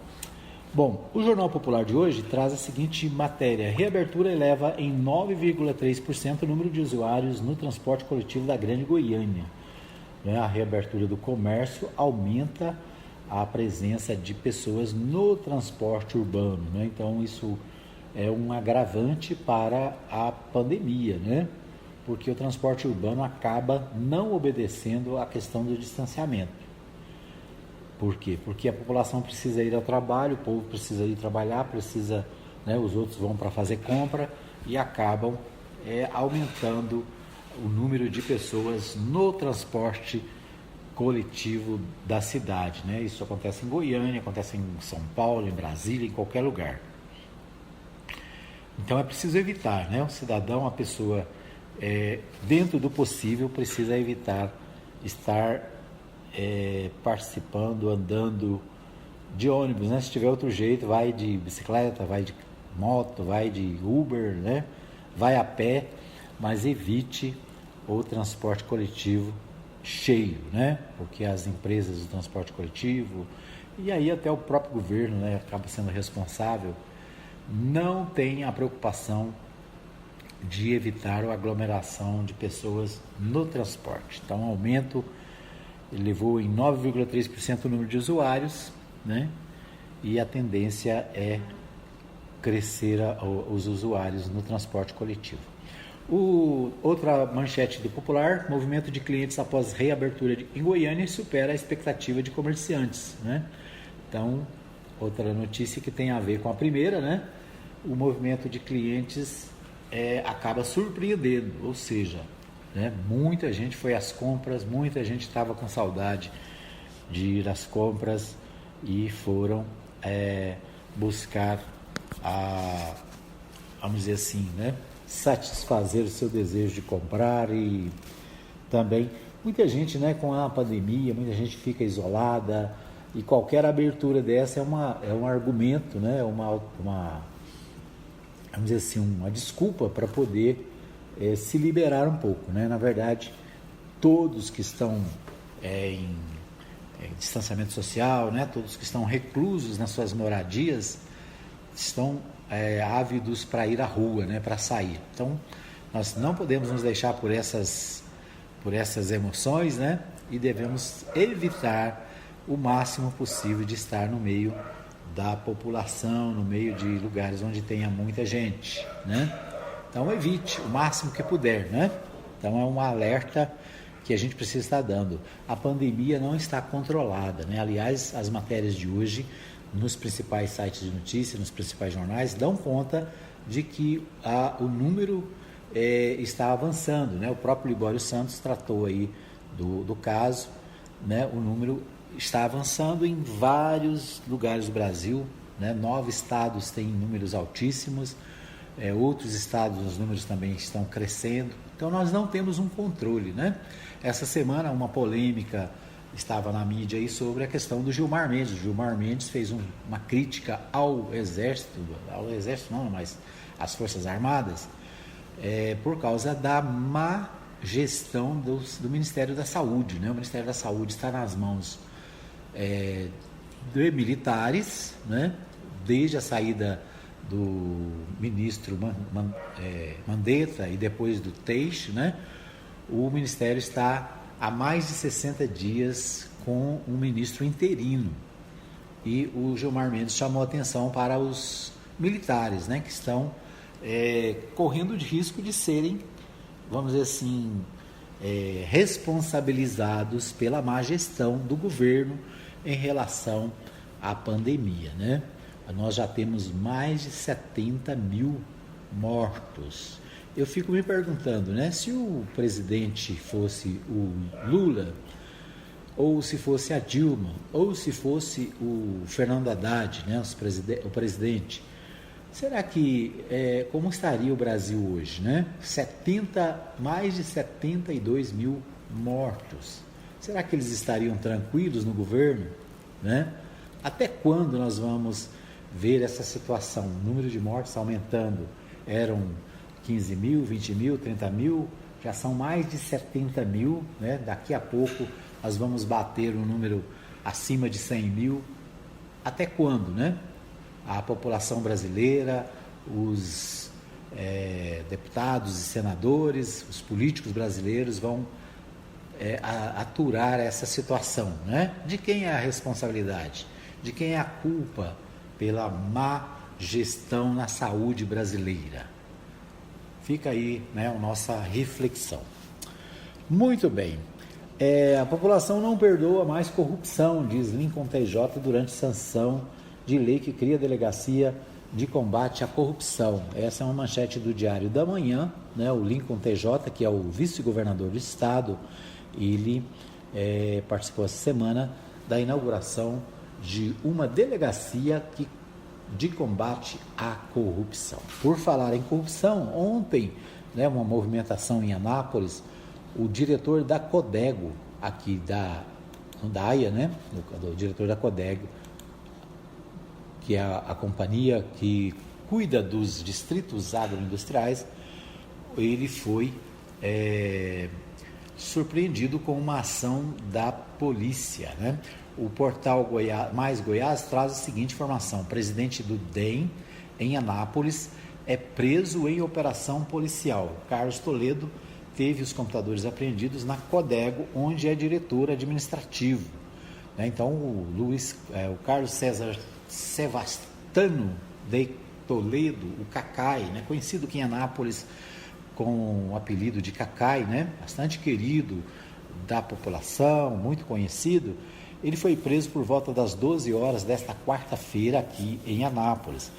Bom, o Jornal Popular de hoje traz a seguinte matéria: reabertura eleva em 9,3% o número de usuários no transporte coletivo da Grande Goiânia. né, a reabertura do comércio aumenta a presença de pessoas no transporte urbano, né? Então isso é um agravante para a pandemia, né? Porque o transporte urbano acaba não obedecendo à questão do distanciamento. Por quê? Porque a população precisa ir ao trabalho, o povo precisa ir trabalhar, precisa, né, os outros vão para fazer compra e acabam aumentando o número de pessoas no transporte coletivo da cidade, né? Isso acontece em Goiânia, acontece em São Paulo, em Brasília, em qualquer lugar. Então é preciso evitar, né? O cidadão, a pessoa, dentro do possível, precisa evitar estar participando, andando de ônibus, né? Se tiver outro jeito, vai de bicicleta, vai de moto, vai de Uber, né? Vai a pé, mas evite o transporte coletivo cheio, né? Porque as empresas do transporte coletivo e aí até o próprio governo, né, acaba sendo responsável, não tem a preocupação de evitar a aglomeração de pessoas no transporte. Então, o aumento levou em 9,3% o número de usuários, né? E a tendência é crescer os usuários no transporte coletivo. Outra manchete do Popular: movimento de clientes após reabertura em Goiânia supera a expectativa de comerciantes, né? Então, outra notícia que tem a ver com a primeira, né? O movimento de clientes acaba surpreendendo, ou seja, né, muita gente foi às compras, muita gente estava com saudade de ir às compras e foram buscar vamos dizer assim, né, satisfazer o seu desejo de comprar. E também muita gente, né, com a pandemia, muita gente fica isolada e qualquer abertura dessa é um argumento, né, vamos dizer assim, uma desculpa para poder se liberar um pouco, né? Na verdade, todos que estão em distanciamento social, né, todos que estão reclusos nas suas moradias, estão ávidos para ir à rua, né, para sair. Então, nós não podemos nos deixar por essas emoções, né, e devemos evitar o máximo possível de estar no meio da população, no meio de lugares onde tenha muita gente, né? Então, evite o máximo que puder, né? Então, é um alerta que a gente precisa estar dando. A pandemia não está controlada, né? Aliás, as matérias de hoje, nos principais sites de notícias, nos principais jornais, dão conta de que o número está avançando, né? O próprio Libório Santos tratou aí do caso, né? O número está avançando em vários lugares do Brasil, né? 9 estados têm números altíssimos, outros estados os números também estão crescendo. Então nós não temos um controle, né? Essa semana uma polêmica estava na mídia aí sobre a questão do Gilmar Mendes. O Gilmar Mendes fez uma crítica ao Exército não, mas às Forças Armadas, por causa da má gestão do Ministério da Saúde, né? O Ministério da Saúde está nas mãos de militares, né? Desde a saída do ministro Mandetta e depois do Teixe, né? O Ministério está há mais de 60 dias com um ministro interino. E o Gilmar Mendes chamou a atenção para os militares, né? Que estão correndo de risco de serem, vamos dizer assim, responsabilizados pela má gestão do governo em relação à pandemia, né? Nós já temos mais de 70 mil mortos. Eu fico me perguntando, né? Se o presidente fosse o Lula, ou se fosse a Dilma, ou se fosse o Fernando Haddad, né? O presidente, será que como estaria o Brasil hoje, né? Mais de 72 mil mortos. Será que eles estariam tranquilos no governo, né? Até quando nós vamos ver essa situação? O número de mortes aumentando. Eram 15 mil, 20 mil, 30 mil, já são mais de 70 mil, né? Daqui a pouco nós vamos bater um número acima de 100 mil. Até quando, né? A população brasileira, os deputados e senadores, os políticos brasileiros vão aturar essa situação, né? De quem é a responsabilidade? De quem é a culpa pela má gestão na saúde brasileira? Fica aí, né, a nossa reflexão. Muito bem. A população não perdoa mais corrupção, diz Lincoln TJ durante sanção de lei que cria a Delegacia de Combate à Corrupção. Essa é uma manchete do Diário da Manhã, né? O Lincoln TJ, que é o vice-governador do estado, ele participou essa semana da inauguração de uma delegacia de combate à corrupção. Por falar em corrupção, ontem, né, uma movimentação em Anápolis, o diretor da Codego, aqui da AIA, né, o diretor da Codego, que é a companhia que cuida dos distritos agroindustriais, ele foi surpreendido com uma ação da polícia, né? O portal Mais Goiás traz a seguinte informação: o presidente do DEM, em Anápolis, é preso em operação policial. Carlos Toledo teve os computadores apreendidos na Codego, onde é diretor administrativo. Então, o Carlos César Sevastano de Toledo, o Cacai, né, conhecido aqui em Anápolis com o apelido de Cacai, né, bastante querido da população, muito conhecido, ele foi preso por volta das 12 horas desta quarta-feira aqui em Anápolis.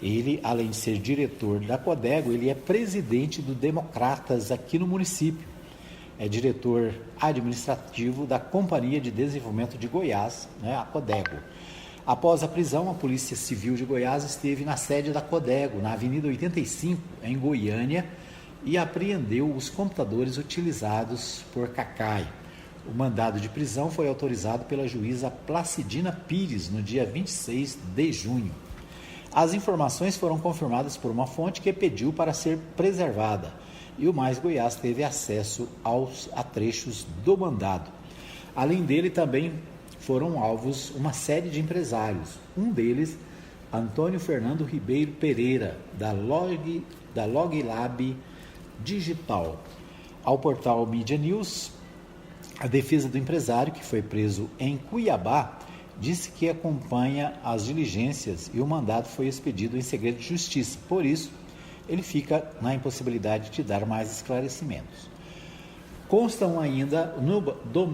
Ele, além de ser diretor da Codego, ele é presidente do Democratas aqui no município. É diretor administrativo da Companhia de Desenvolvimento de Goiás, né, a Codego. Após a prisão, a Polícia Civil de Goiás esteve na sede da Codego, na Avenida 85, em Goiânia, e apreendeu os computadores utilizados por Cacai. O mandado de prisão foi autorizado pela juíza Placidina Pires no dia 26 de junho. As informações foram confirmadas por uma fonte que pediu para ser preservada, e o Mais Goiás teve acesso a trechos do mandado. Além dele, também foram alvos uma série de empresários. Um deles, Antônio Fernando Ribeiro Pereira, da Log Lab Digital. Ao portal Mídia News, a defesa do empresário, que foi preso em Cuiabá, disse que acompanha as diligências e o mandado foi expedido em segredo de justiça. Por isso, ele fica na impossibilidade de dar mais esclarecimentos. Constam ainda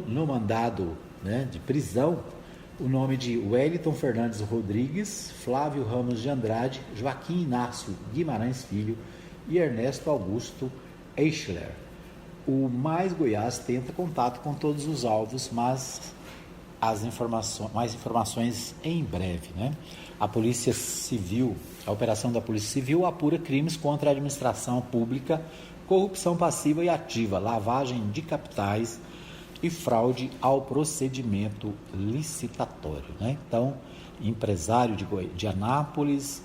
no mandado, né, de prisão o nome de Wellington Fernandes Rodrigues, Flávio Ramos de Andrade, Joaquim Inácio Guimarães Filho e Ernesto Augusto Eichler. O Mais Goiás tenta contato com todos os alvos, mas mais informações em breve, né? A operação da Polícia Civil apura crimes contra a administração pública, corrupção passiva e ativa, lavagem de capitais e fraude ao procedimento licitatório, né? Então, empresário de Anápolis,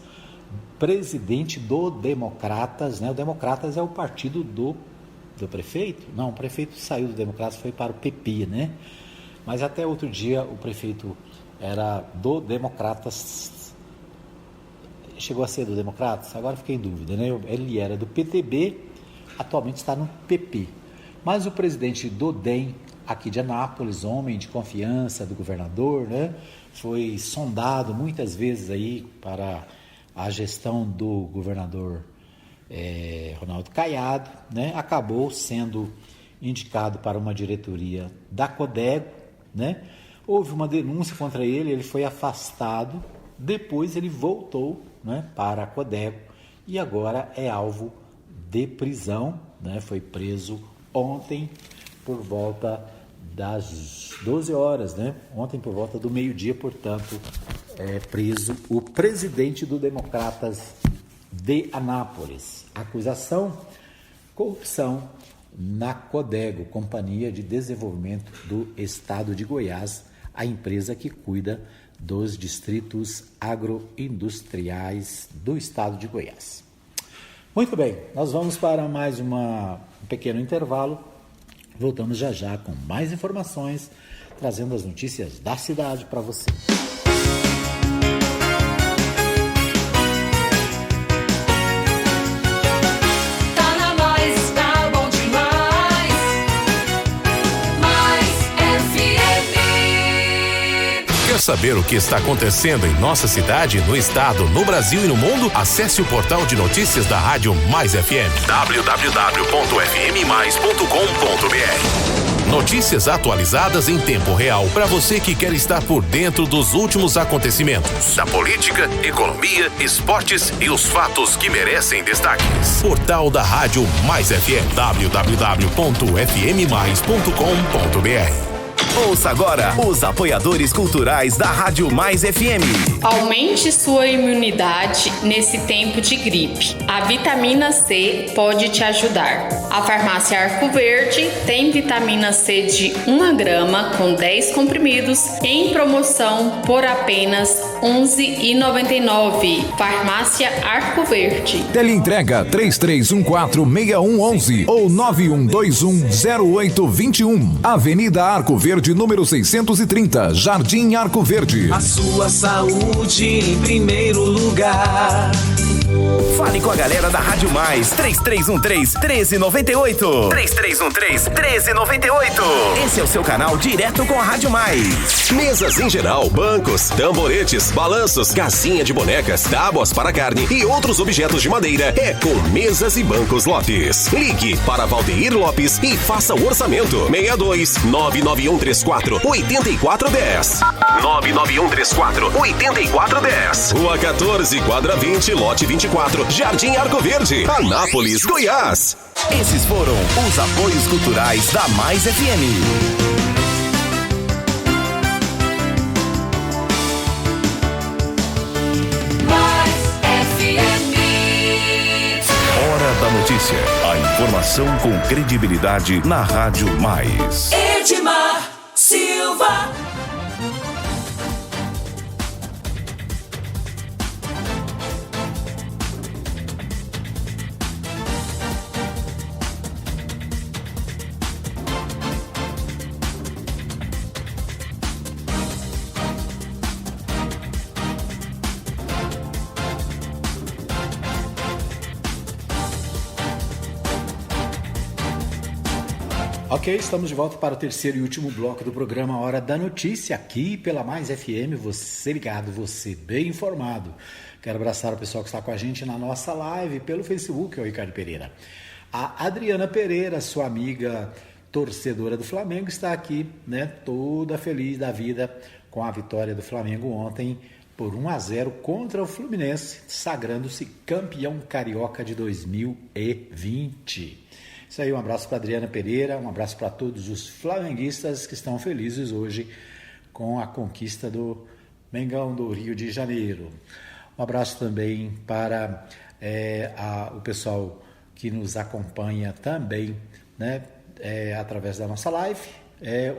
presidente do Democratas, né? O Democratas é o partido do prefeito? Não, o prefeito saiu do Democratas, foi para o PP, né? Mas até outro dia o prefeito era do Democratas, chegou a ser do Democratas, agora fiquei em dúvida, né? Ele era do PTB, atualmente está no PP. Mas o presidente do DEM, aqui de Anápolis, homem de confiança do governador, né? Foi sondado muitas vezes aí para a gestão do governador Ronaldo Caiado, né? Acabou sendo indicado para uma diretoria da Codego, né? Houve uma denúncia contra ele, ele foi afastado, depois ele voltou, né, para a Codego e agora é alvo de prisão, né? Foi preso ontem por volta das 12 horas, né? Ontem por volta do meio-dia, portanto, é preso o presidente do Democratas de Anápolis. Acusação: corrupção na Codego, Companhia de Desenvolvimento do Estado de Goiás, a empresa que cuida dos distritos agroindustriais do Estado de Goiás. Muito bem, nós vamos para mais um pequeno intervalo. Voltamos já já com mais informações, trazendo as notícias da cidade para você. Tá na Mais, tá bom demais. saber o que está acontecendo em nossa cidade, no estado, no Brasil e no mundo? Acesse o portal de notícias da Rádio Mais FM, www.fmmais.com.br. Notícias atualizadas em tempo real para você que quer estar por dentro dos últimos acontecimentos da política, economia, esportes e os fatos que merecem destaques. Portal da Rádio Mais FM, www.fmmais.com.br. Ouça agora os apoiadores culturais da Rádio Mais FM. Aumente sua imunidade nesse tempo de gripe. A vitamina C pode te ajudar. A farmácia Arco Verde tem vitamina C de 1 grama com 10 comprimidos em promoção por apenas R$ 11,99. Farmácia Arco Verde. Teleentrega 3314-6111 ou 9121-0821. Avenida Arco Verde, número 630, Jardim Arco Verde. A sua saúde em primeiro lugar. Fale com a galera da Rádio Mais, 3313-1398. 3313-1398. Esse é o seu canal direto com a Rádio Mais. Mesas em geral, bancos, tamboretes, balanços, casinha de bonecas, tábuas para carne e outros objetos de madeira é com Mesas e Bancos Lopes. Ligue para Valdeir Lopes e faça o orçamento. 62-99134-8410. 99134-8410. Rua 14, quadra 20, lote 24, Jardim Arco Verde, Anápolis, Goiás. Esses foram os apoios culturais da Mais FM. Hora da notícia. A informação com credibilidade na Rádio Mais. Edmar Silva. Ok, estamos de volta para o terceiro e último bloco do programa Hora da Notícia, aqui pela Mais FM, você ligado, você bem informado. Quero abraçar o pessoal que está com a gente na nossa live pelo Facebook, o Ricardo Pereira. A Adriana Pereira, sua amiga torcedora do Flamengo, está aqui, né, toda feliz da vida com a vitória do Flamengo ontem por 1-0 contra o Fluminense, sagrando-se campeão carioca de 2020. Isso aí, um abraço para Adriana Pereira, um abraço para todos os flamenguistas que estão felizes hoje com a conquista do Mengão do Rio de Janeiro. Um abraço também para o pessoal que nos acompanha também, né, através da nossa live.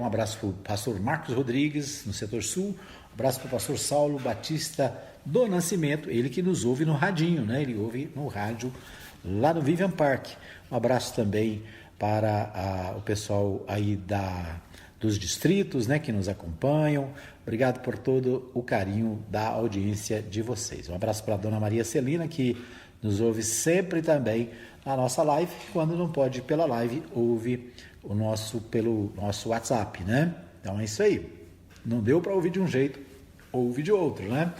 Um abraço para o pastor Marcos Rodrigues, no setor sul. Um abraço para o pastor Saulo Batista do Nascimento, ele que nos ouve no radinho, né? Ele ouve no rádio lá no Vivian Park. Um abraço também para o pessoal aí dos distritos, né, que nos acompanham. Obrigado por todo o carinho da audiência de vocês. Um abraço para a dona Maria Celina, que nos ouve sempre também na nossa live. Quando não pode ir pela live, ouve pelo nosso WhatsApp, né? Então é isso aí. Não deu para ouvir de um jeito, ouve de outro, né?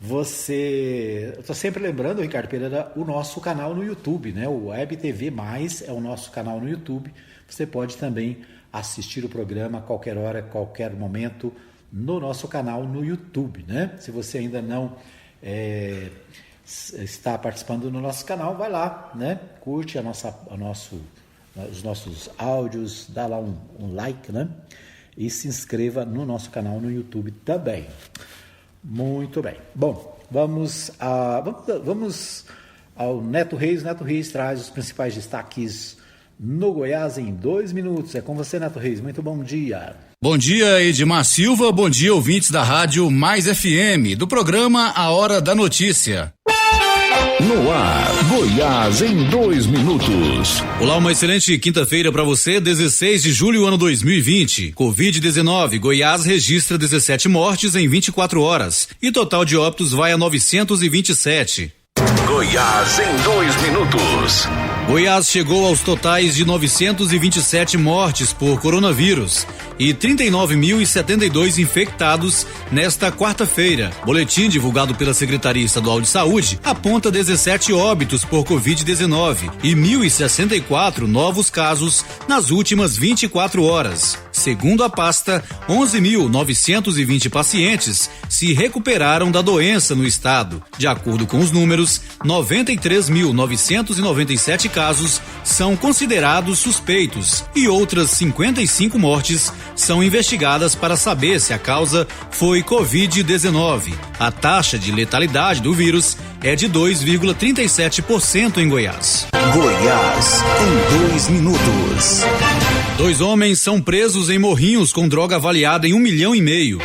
Eu estou sempre lembrando, Ricardo Pereira, o nosso canal no YouTube, né? O Web TV Mais é o nosso canal no YouTube. Você pode também assistir o programa a qualquer hora, qualquer momento, no nosso canal no YouTube, né? Se você ainda não está participando do nosso canal, vai lá, né? Curte os nossos áudios, dá lá um like, né? E se inscreva no nosso canal no YouTube também. Muito bem. Bom, vamos ao Neto Reis. Neto Reis traz os principais destaques no Goiás em 2 minutos. É com você, Neto Reis. Muito bom dia. Bom dia, Edmar Silva. Bom dia, ouvintes da Rádio Mais FM, do programa A Hora da Notícia. No ar, Goiás em 2 minutos. Olá, uma excelente quinta-feira para você, 16 de julho, ano 2020. Covid-19, Goiás registra 17 mortes em 24 horas e total de óbitos vai a 927. Goiás em 2 minutos. Goiás chegou aos totais de 927 mortes por coronavírus e 39.072 infectados nesta quarta-feira. Boletim divulgado pela Secretaria Estadual de Saúde aponta 17 óbitos por Covid-19 e 1.064 novos casos nas últimas 24 horas. Segundo a pasta, 11.920 pacientes se recuperaram da doença no estado. De acordo com os números, 93.997 casos são considerados suspeitos e outras 55 mortes são investigadas para saber se a causa foi Covid-19. A taxa de letalidade do vírus é de 2,37% em Goiás. Goiás, em 2 minutos. 2 homens são presos em Morrinhos com droga avaliada em 1,5 milhão.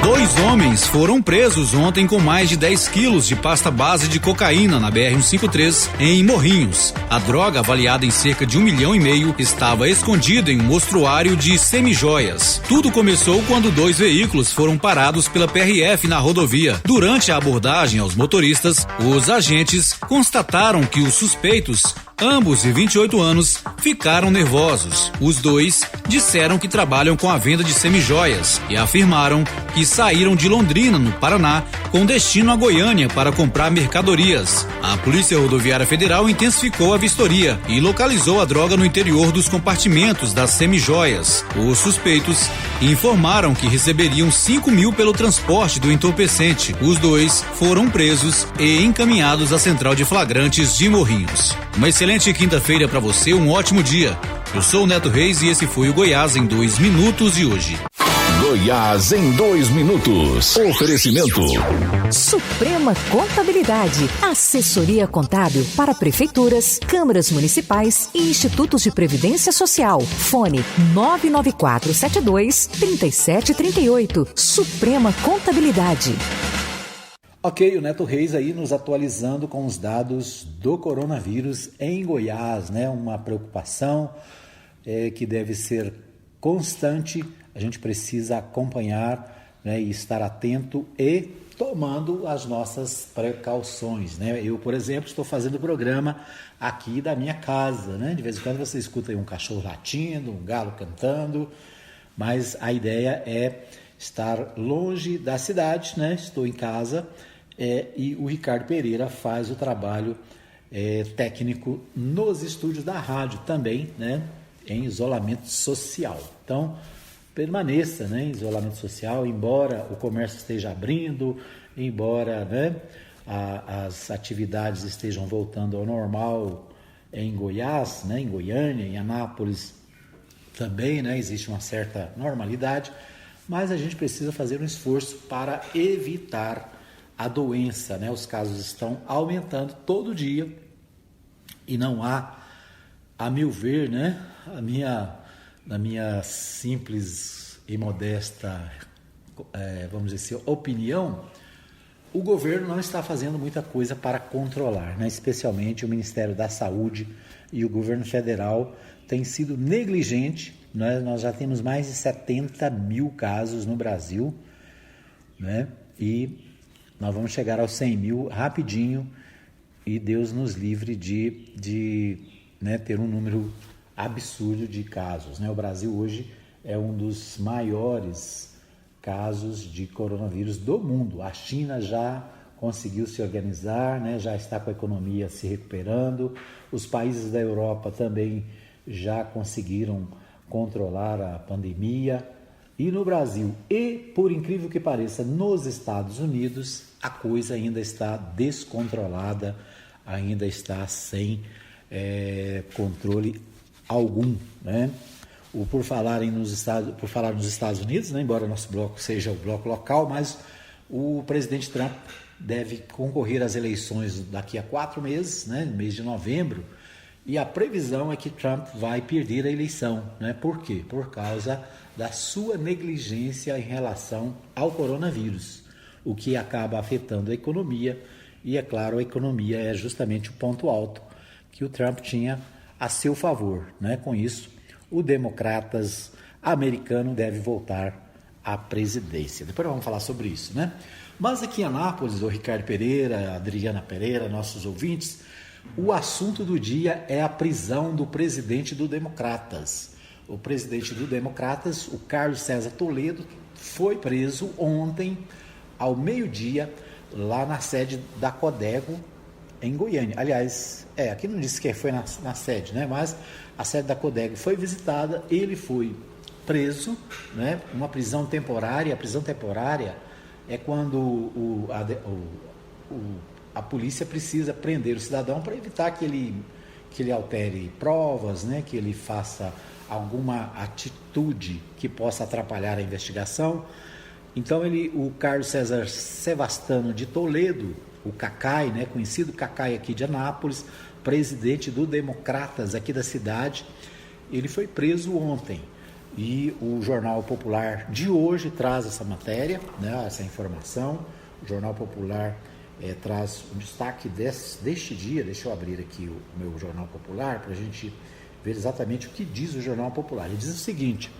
2 homens foram presos ontem com mais de 10 quilos de pasta base de cocaína na BR-153 em Morrinhos. A droga, avaliada em cerca de 1,5 milhão, estava escondida em um mostruário de semijoias. Tudo começou quando 2 veículos foram parados pela PRF na rodovia. Durante a abordagem aos motoristas, os agentes constataram que os suspeitos, ambos de 28 anos, ficaram nervosos. Os 2 disseram que trabalham com a venda de semijoias e afirmaram que saíram de Londrina, no Paraná, com destino a Goiânia para comprar mercadorias. A Polícia Rodoviária Federal intensificou a vistoria e localizou a droga no interior dos compartimentos das semijoias. Os suspeitos informaram que receberiam 5 mil pelo transporte do entorpecente. Os 2 foram presos e encaminhados à Central de Flagrantes de Morrinhos. Uma excelente quinta-feira para você, um ótimo dia. Eu sou o Neto Reis e esse foi o Goiás em 2 minutos de hoje. Goiás em 2 minutos. Oferecimento. Suprema Contabilidade. Assessoria contábil para prefeituras, câmaras municipais e institutos de previdência social. Fone 99472-3738. Suprema Contabilidade. Ok, o Neto Reis aí nos atualizando com os dados do coronavírus em Goiás, né? Uma preocupação que deve ser constante. A gente precisa acompanhar, né, e estar atento e tomando as nossas precauções, né? Eu, por exemplo, estou fazendo o programa aqui da minha casa, né? De vez em quando você escuta aí um cachorro latindo, um galo cantando, mas a ideia é estar longe da cidade, né? Estou em casa e o Ricardo Pereira faz o trabalho técnico nos estúdios da rádio também, né? Em isolamento social. Então, permaneça, né, em isolamento social, embora o comércio esteja abrindo, embora, né, as atividades estejam voltando ao normal em Goiás, né, em Goiânia, em Anápolis também, né, existe uma certa normalidade, mas a gente precisa fazer um esforço para evitar a doença, né? Os casos estão aumentando todo dia e não há, a meu ver, né, na minha simples e modesta, vamos dizer assim, opinião, o governo não está fazendo muita coisa para controlar, né? Especialmente o Ministério da Saúde e o governo federal tem sido negligente, né? Nós já temos mais de 70 mil casos no Brasil, né? E nós vamos chegar aos 100 mil rapidinho e Deus nos livre de né, ter um número absurdo de casos, né? O Brasil hoje é um dos maiores casos de coronavírus do mundo. A China já conseguiu se organizar, né? Já está com a economia se recuperando. Os países da Europa também já conseguiram controlar a pandemia. E no Brasil, e por incrível que pareça, nos Estados Unidos, a coisa ainda está descontrolada, ainda está sem controle algum, né? Por falar nos Estados Unidos, né? Embora nosso bloco seja o bloco local, mas o presidente Trump deve concorrer às eleições daqui a 4 meses, né? No mês de novembro, e a previsão é que Trump vai perder a eleição, né? Por quê? Por causa da sua negligência em relação ao coronavírus, o que acaba afetando a economia, e é claro, a economia é justamente o ponto alto que o Trump tinha a seu favor, né? Com isso, o democratas americano deve voltar à presidência. Depois vamos falar sobre isso, né? Mas aqui em Anápolis, o Ricardo Pereira, a Adriana Pereira, nossos ouvintes, O assunto do dia é a prisão do presidente do Democratas. O presidente do Democratas, o Carlos César Toledo, foi preso ontem ao meio-dia lá na sede da Codego, em Goiânia. Aliás, aqui não disse que foi na sede, né? Mas a sede da Codego foi visitada, ele foi preso, né? Uma prisão temporária. A prisão temporária é quando a polícia precisa prender o cidadão para evitar que ele altere provas, né? Que ele faça alguma atitude que possa atrapalhar a investigação. Então o Carlos César Sevastano de Toledo, o Cacai, né, conhecido Cacai aqui de Anápolis, presidente do Democratas aqui da cidade, ele foi preso ontem. E o Jornal Popular de hoje traz essa matéria, né, essa informação. O Jornal Popular traz um destaque deste dia. Deixa eu abrir aqui o meu Jornal Popular para a gente ver exatamente o que diz o Jornal Popular. Ele diz o seguinte: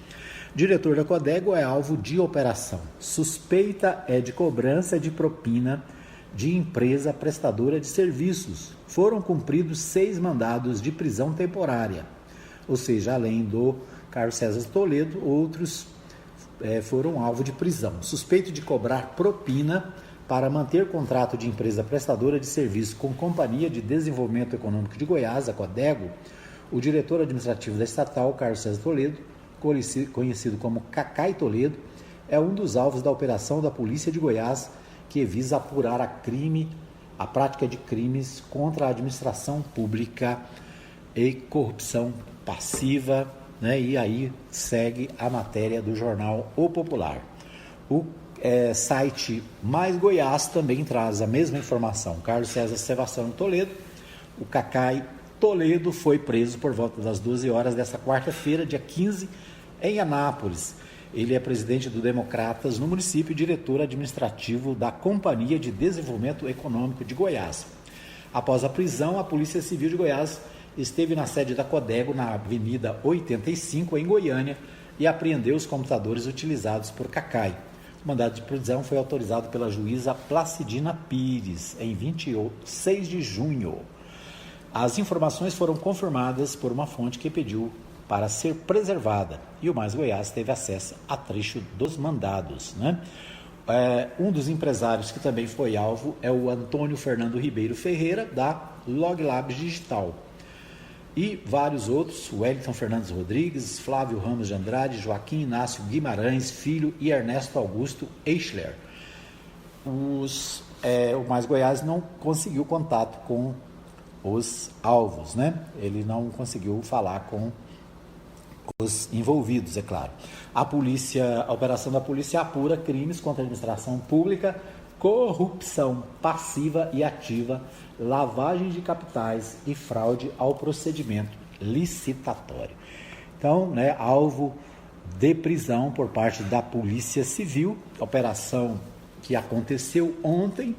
diretor da Codego é alvo de operação. Suspeita é de cobrança de propina de empresa prestadora de serviços. Foram cumpridos 6 mandados de prisão temporária. Ou seja, além do Carlos César Toledo, outros foram alvo de prisão. Suspeito de cobrar propina para manter contrato de empresa prestadora de serviço com Companhia de Desenvolvimento Econômico de Goiás, a Codego, o diretor administrativo da estatal, Carlos César Toledo, conhecido como Cacai Toledo, é um dos alvos da operação da Polícia de Goiás, que visa apurar a prática de crimes contra a administração pública e corrupção passiva, né? E aí segue a matéria do jornal O Popular. O site Mais Goiás também traz a mesma informação. Carlos César Sevastano Toledo, o Cacai Toledo, foi preso por volta das 12 horas desta quarta-feira, dia 15, em Anápolis. Ele é presidente do Democratas no município e diretor administrativo da Companhia de Desenvolvimento Econômico de Goiás. Após a prisão, a Polícia Civil de Goiás esteve na sede da Codego, na Avenida 85, em Goiânia, e apreendeu os computadores utilizados por Cacai. O mandado de prisão foi autorizado pela juíza Placidina Pires, em 26 de junho. As informações foram confirmadas por uma fonte que pediu para ser preservada, e o Mais Goiás teve acesso a trecho dos mandados, né? Um dos empresários que também foi alvo é o Antônio Fernando Ribeiro Ferreira, da Log Labs Digital, e vários outros: Wellington Fernandes Rodrigues, Flávio Ramos de Andrade, Joaquim Inácio Guimarães Filho e Ernesto Augusto Eichler. O Mais Goiás não conseguiu contato com os alvos, né? Ele não conseguiu falar com os envolvidos, é claro. A operação da polícia apura crimes contra a administração pública, corrupção passiva e ativa, lavagem de capitais e fraude ao procedimento licitatório. Então, né, alvo de prisão por parte da Polícia Civil. A operação que aconteceu ontem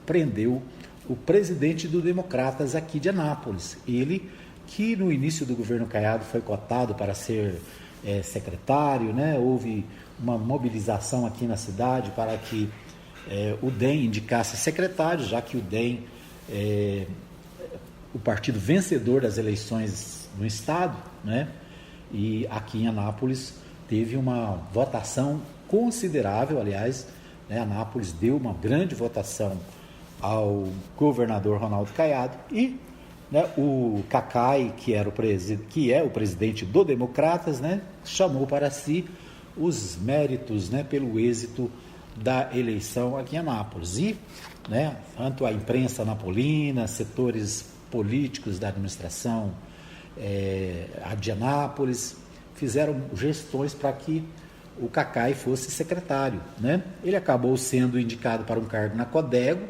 prendeu o presidente do Democratas aqui de Anápolis. Ele que no início do governo Caiado foi cotado para ser secretário, né? Houve uma mobilização aqui na cidade para que o DEM indicasse secretário, já que o DEM é o partido vencedor das eleições no estado, né? E aqui em Anápolis teve uma votação considerável. Aliás, né, Anápolis deu uma grande votação ao governador Ronaldo Caiado, e né, o Cacai, que é o presidente do Democratas, né, chamou para si os méritos, né, pelo êxito da eleição aqui em Anápolis. E né, tanto a imprensa anapolina, setores políticos da administração de Anápolis fizeram gestões para que o Cacai fosse secretário, né? Ele acabou sendo indicado para um cargo na Codego.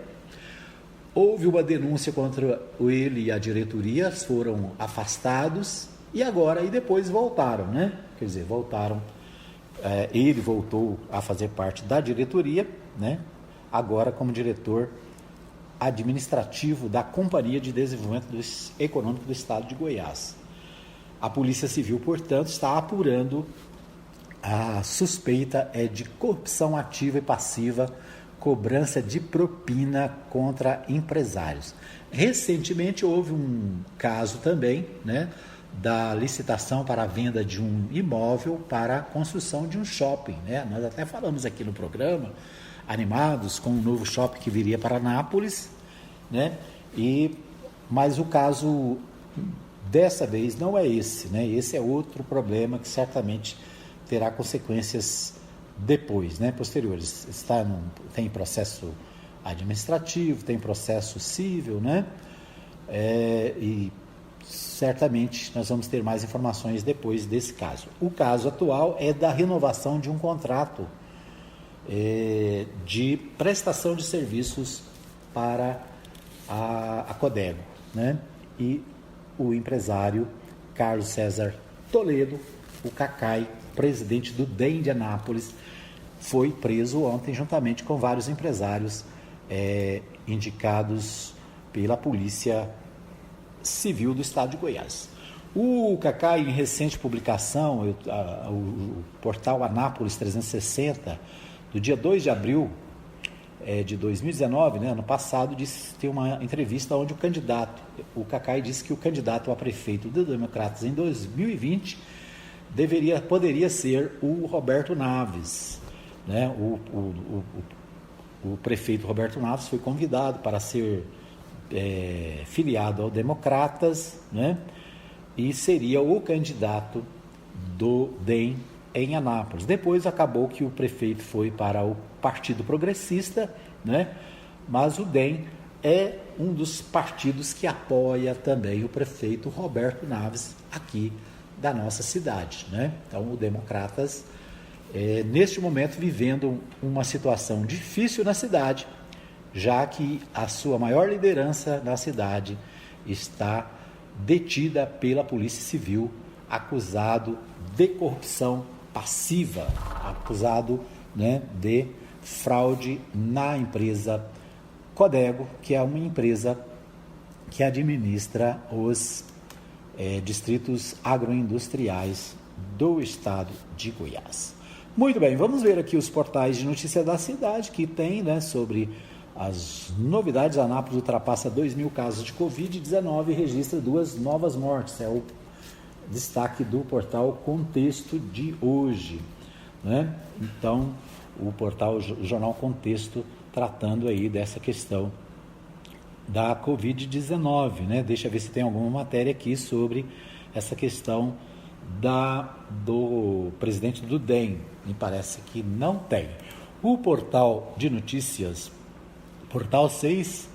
Houve uma denúncia contra ele e a diretoria, foram afastados e depois voltaram, né? Quer dizer, voltaram. Ele voltou a fazer parte da diretoria, né? Agora como diretor administrativo da Companhia de Desenvolvimento Econômico do Estado de Goiás. A Polícia Civil, portanto, está apurando a suspeita de corrupção ativa e passiva cobrança de propina contra empresários. Recentemente houve um caso também, né, da licitação para a venda de um imóvel para a construção de um shopping, né? Nós até falamos aqui no programa, animados com um novo shopping que viria para Anápolis, né? Mas o caso dessa vez não é esse, né? Esse é outro problema que certamente terá consequências depois, né, posteriores. Tem processo administrativo, tem processo civil, né? E certamente nós vamos ter mais informações depois desse caso. O caso atual é da renovação de um contrato de prestação de serviços para a Codego, né? E o empresário Carlos César Toledo, o Cacai, presidente do DEM de Anápolis, foi preso ontem juntamente com vários empresários indicados pela Polícia Civil do Estado de Goiás. O Cacai, em recente publicação, o portal Anápolis 360, do dia 2 de abril de 2019, né, ano passado, tem uma entrevista onde o Cacai disse que o candidato a prefeito do Democratas em 2020 poderia ser o Roberto Naves, né? O prefeito Roberto Naves foi convidado para ser filiado ao Democratas, né? E seria o candidato do DEM em Anápolis. Depois acabou que o prefeito foi para o Partido Progressista, né? Mas o DEM é um dos partidos que apoia também o prefeito Roberto Naves aqui da nossa cidade, né? Então o Democratas neste momento vivendo uma situação difícil na cidade, já que a sua maior liderança na cidade está detida pela Polícia Civil, acusado de corrupção passiva, acusado, né, de fraude na empresa Codego, que é uma empresa que administra os distritos agroindustriais do estado de Goiás. Muito bem, vamos ver aqui os portais de notícia da cidade que tem, né, sobre as novidades. Anápolis ultrapassa 2.000 casos de Covid-19 e registra 2 novas mortes. É o destaque do portal Contexto de hoje, né? Então, o Jornal Contexto tratando aí dessa questão da Covid-19, né? Deixa eu ver se tem alguma matéria aqui sobre essa questão do presidente do DEM. Me parece que não tem. O portal de notícias, portal 6,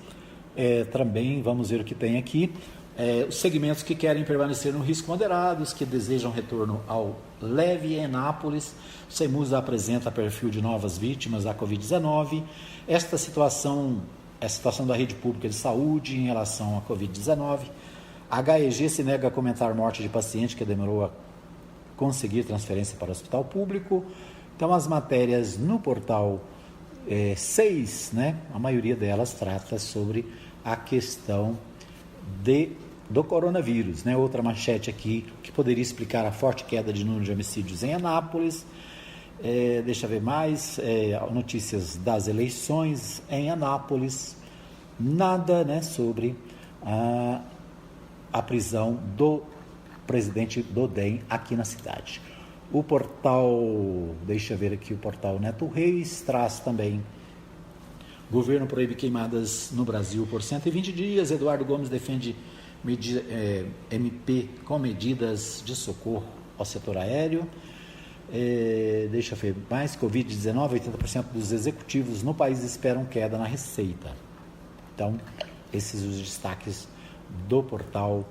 também vamos ver o que tem aqui. Os segmentos que querem permanecer no risco moderado, os que desejam retorno ao leve em Anápolis. O CEMUSA apresenta perfil de novas vítimas da Covid-19. Esta situação é a situação da rede pública de saúde em relação à Covid-19. A HEG se nega a comentar morte de paciente que demorou a conseguir transferência para o hospital público. Então, as matérias no portal 6, né, a maioria delas trata sobre a questão do coronavírus, né? Outra manchete aqui que poderia explicar a forte queda de número de homicídios em Anápolis. Deixa eu ver mais, notícias das eleições em Anápolis. Nada, né, sobre a prisão do presidente do DEM aqui na cidade. O portal, deixa eu ver aqui, o portal Neto Reis traz também: governo proíbe queimadas no Brasil por 120 dias. Eduardo Gomes defende MP com medidas de socorro ao setor aéreo. Deixa eu ver mais, Covid-19, 80% dos executivos no país esperam queda na receita. Então, esses os destaques do portal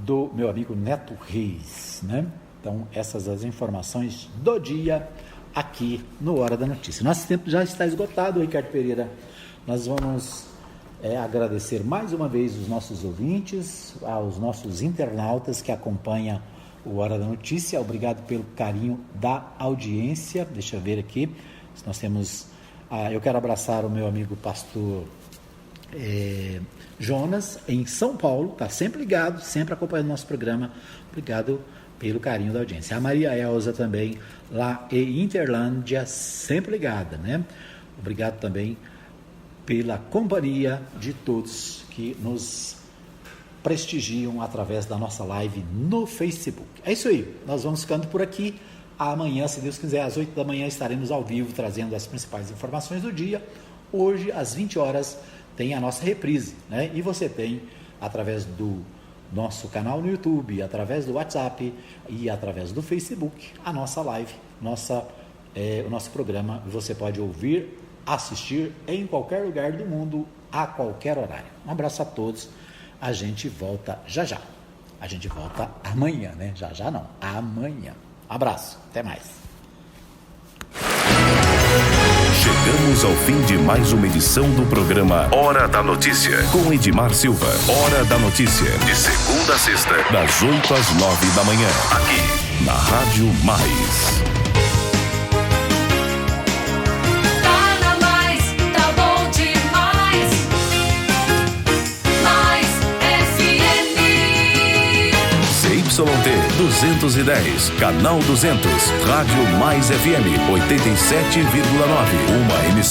do meu amigo Neto Reis, né? Então, essas as informações do dia aqui no Hora da Notícia. Nosso tempo já está esgotado, Ricardo Pereira. Nós vamos agradecer mais uma vez os nossos ouvintes, aos nossos internautas que acompanham o Hora da Notícia. Obrigado pelo carinho da audiência. Deixa eu ver aqui. Nós temos. Eu quero abraçar o meu amigo pastor Jonas, em São Paulo, está sempre ligado, sempre acompanhando o nosso programa. Obrigado pelo carinho da audiência. A Maria Elza também, lá em Interlândia, sempre ligada, né? Obrigado também pela companhia de todos que nos prestigiam através da nossa live no Facebook. É isso aí, nós vamos ficando por aqui. Amanhã, se Deus quiser, às 8 da manhã estaremos ao vivo trazendo as principais informações do dia. Hoje, às 20 horas, tem a nossa reprise, né? E você tem, através do nosso canal no YouTube, através do WhatsApp e através do Facebook, a nossa live, o nosso programa. Você pode ouvir, assistir em qualquer lugar do mundo, a qualquer horário. Um abraço a todos. A gente volta já já. A gente volta amanhã, né? Já já não, amanhã. Abraço, até mais. Chegamos ao fim de mais uma edição do programa Hora da Notícia, com Edmar Silva. Hora da Notícia, de segunda a sexta, das 8 às 9 da manhã, aqui na Rádio Mais. YT 210, canal 200, Rádio Mais FM 87,9, uma emissora.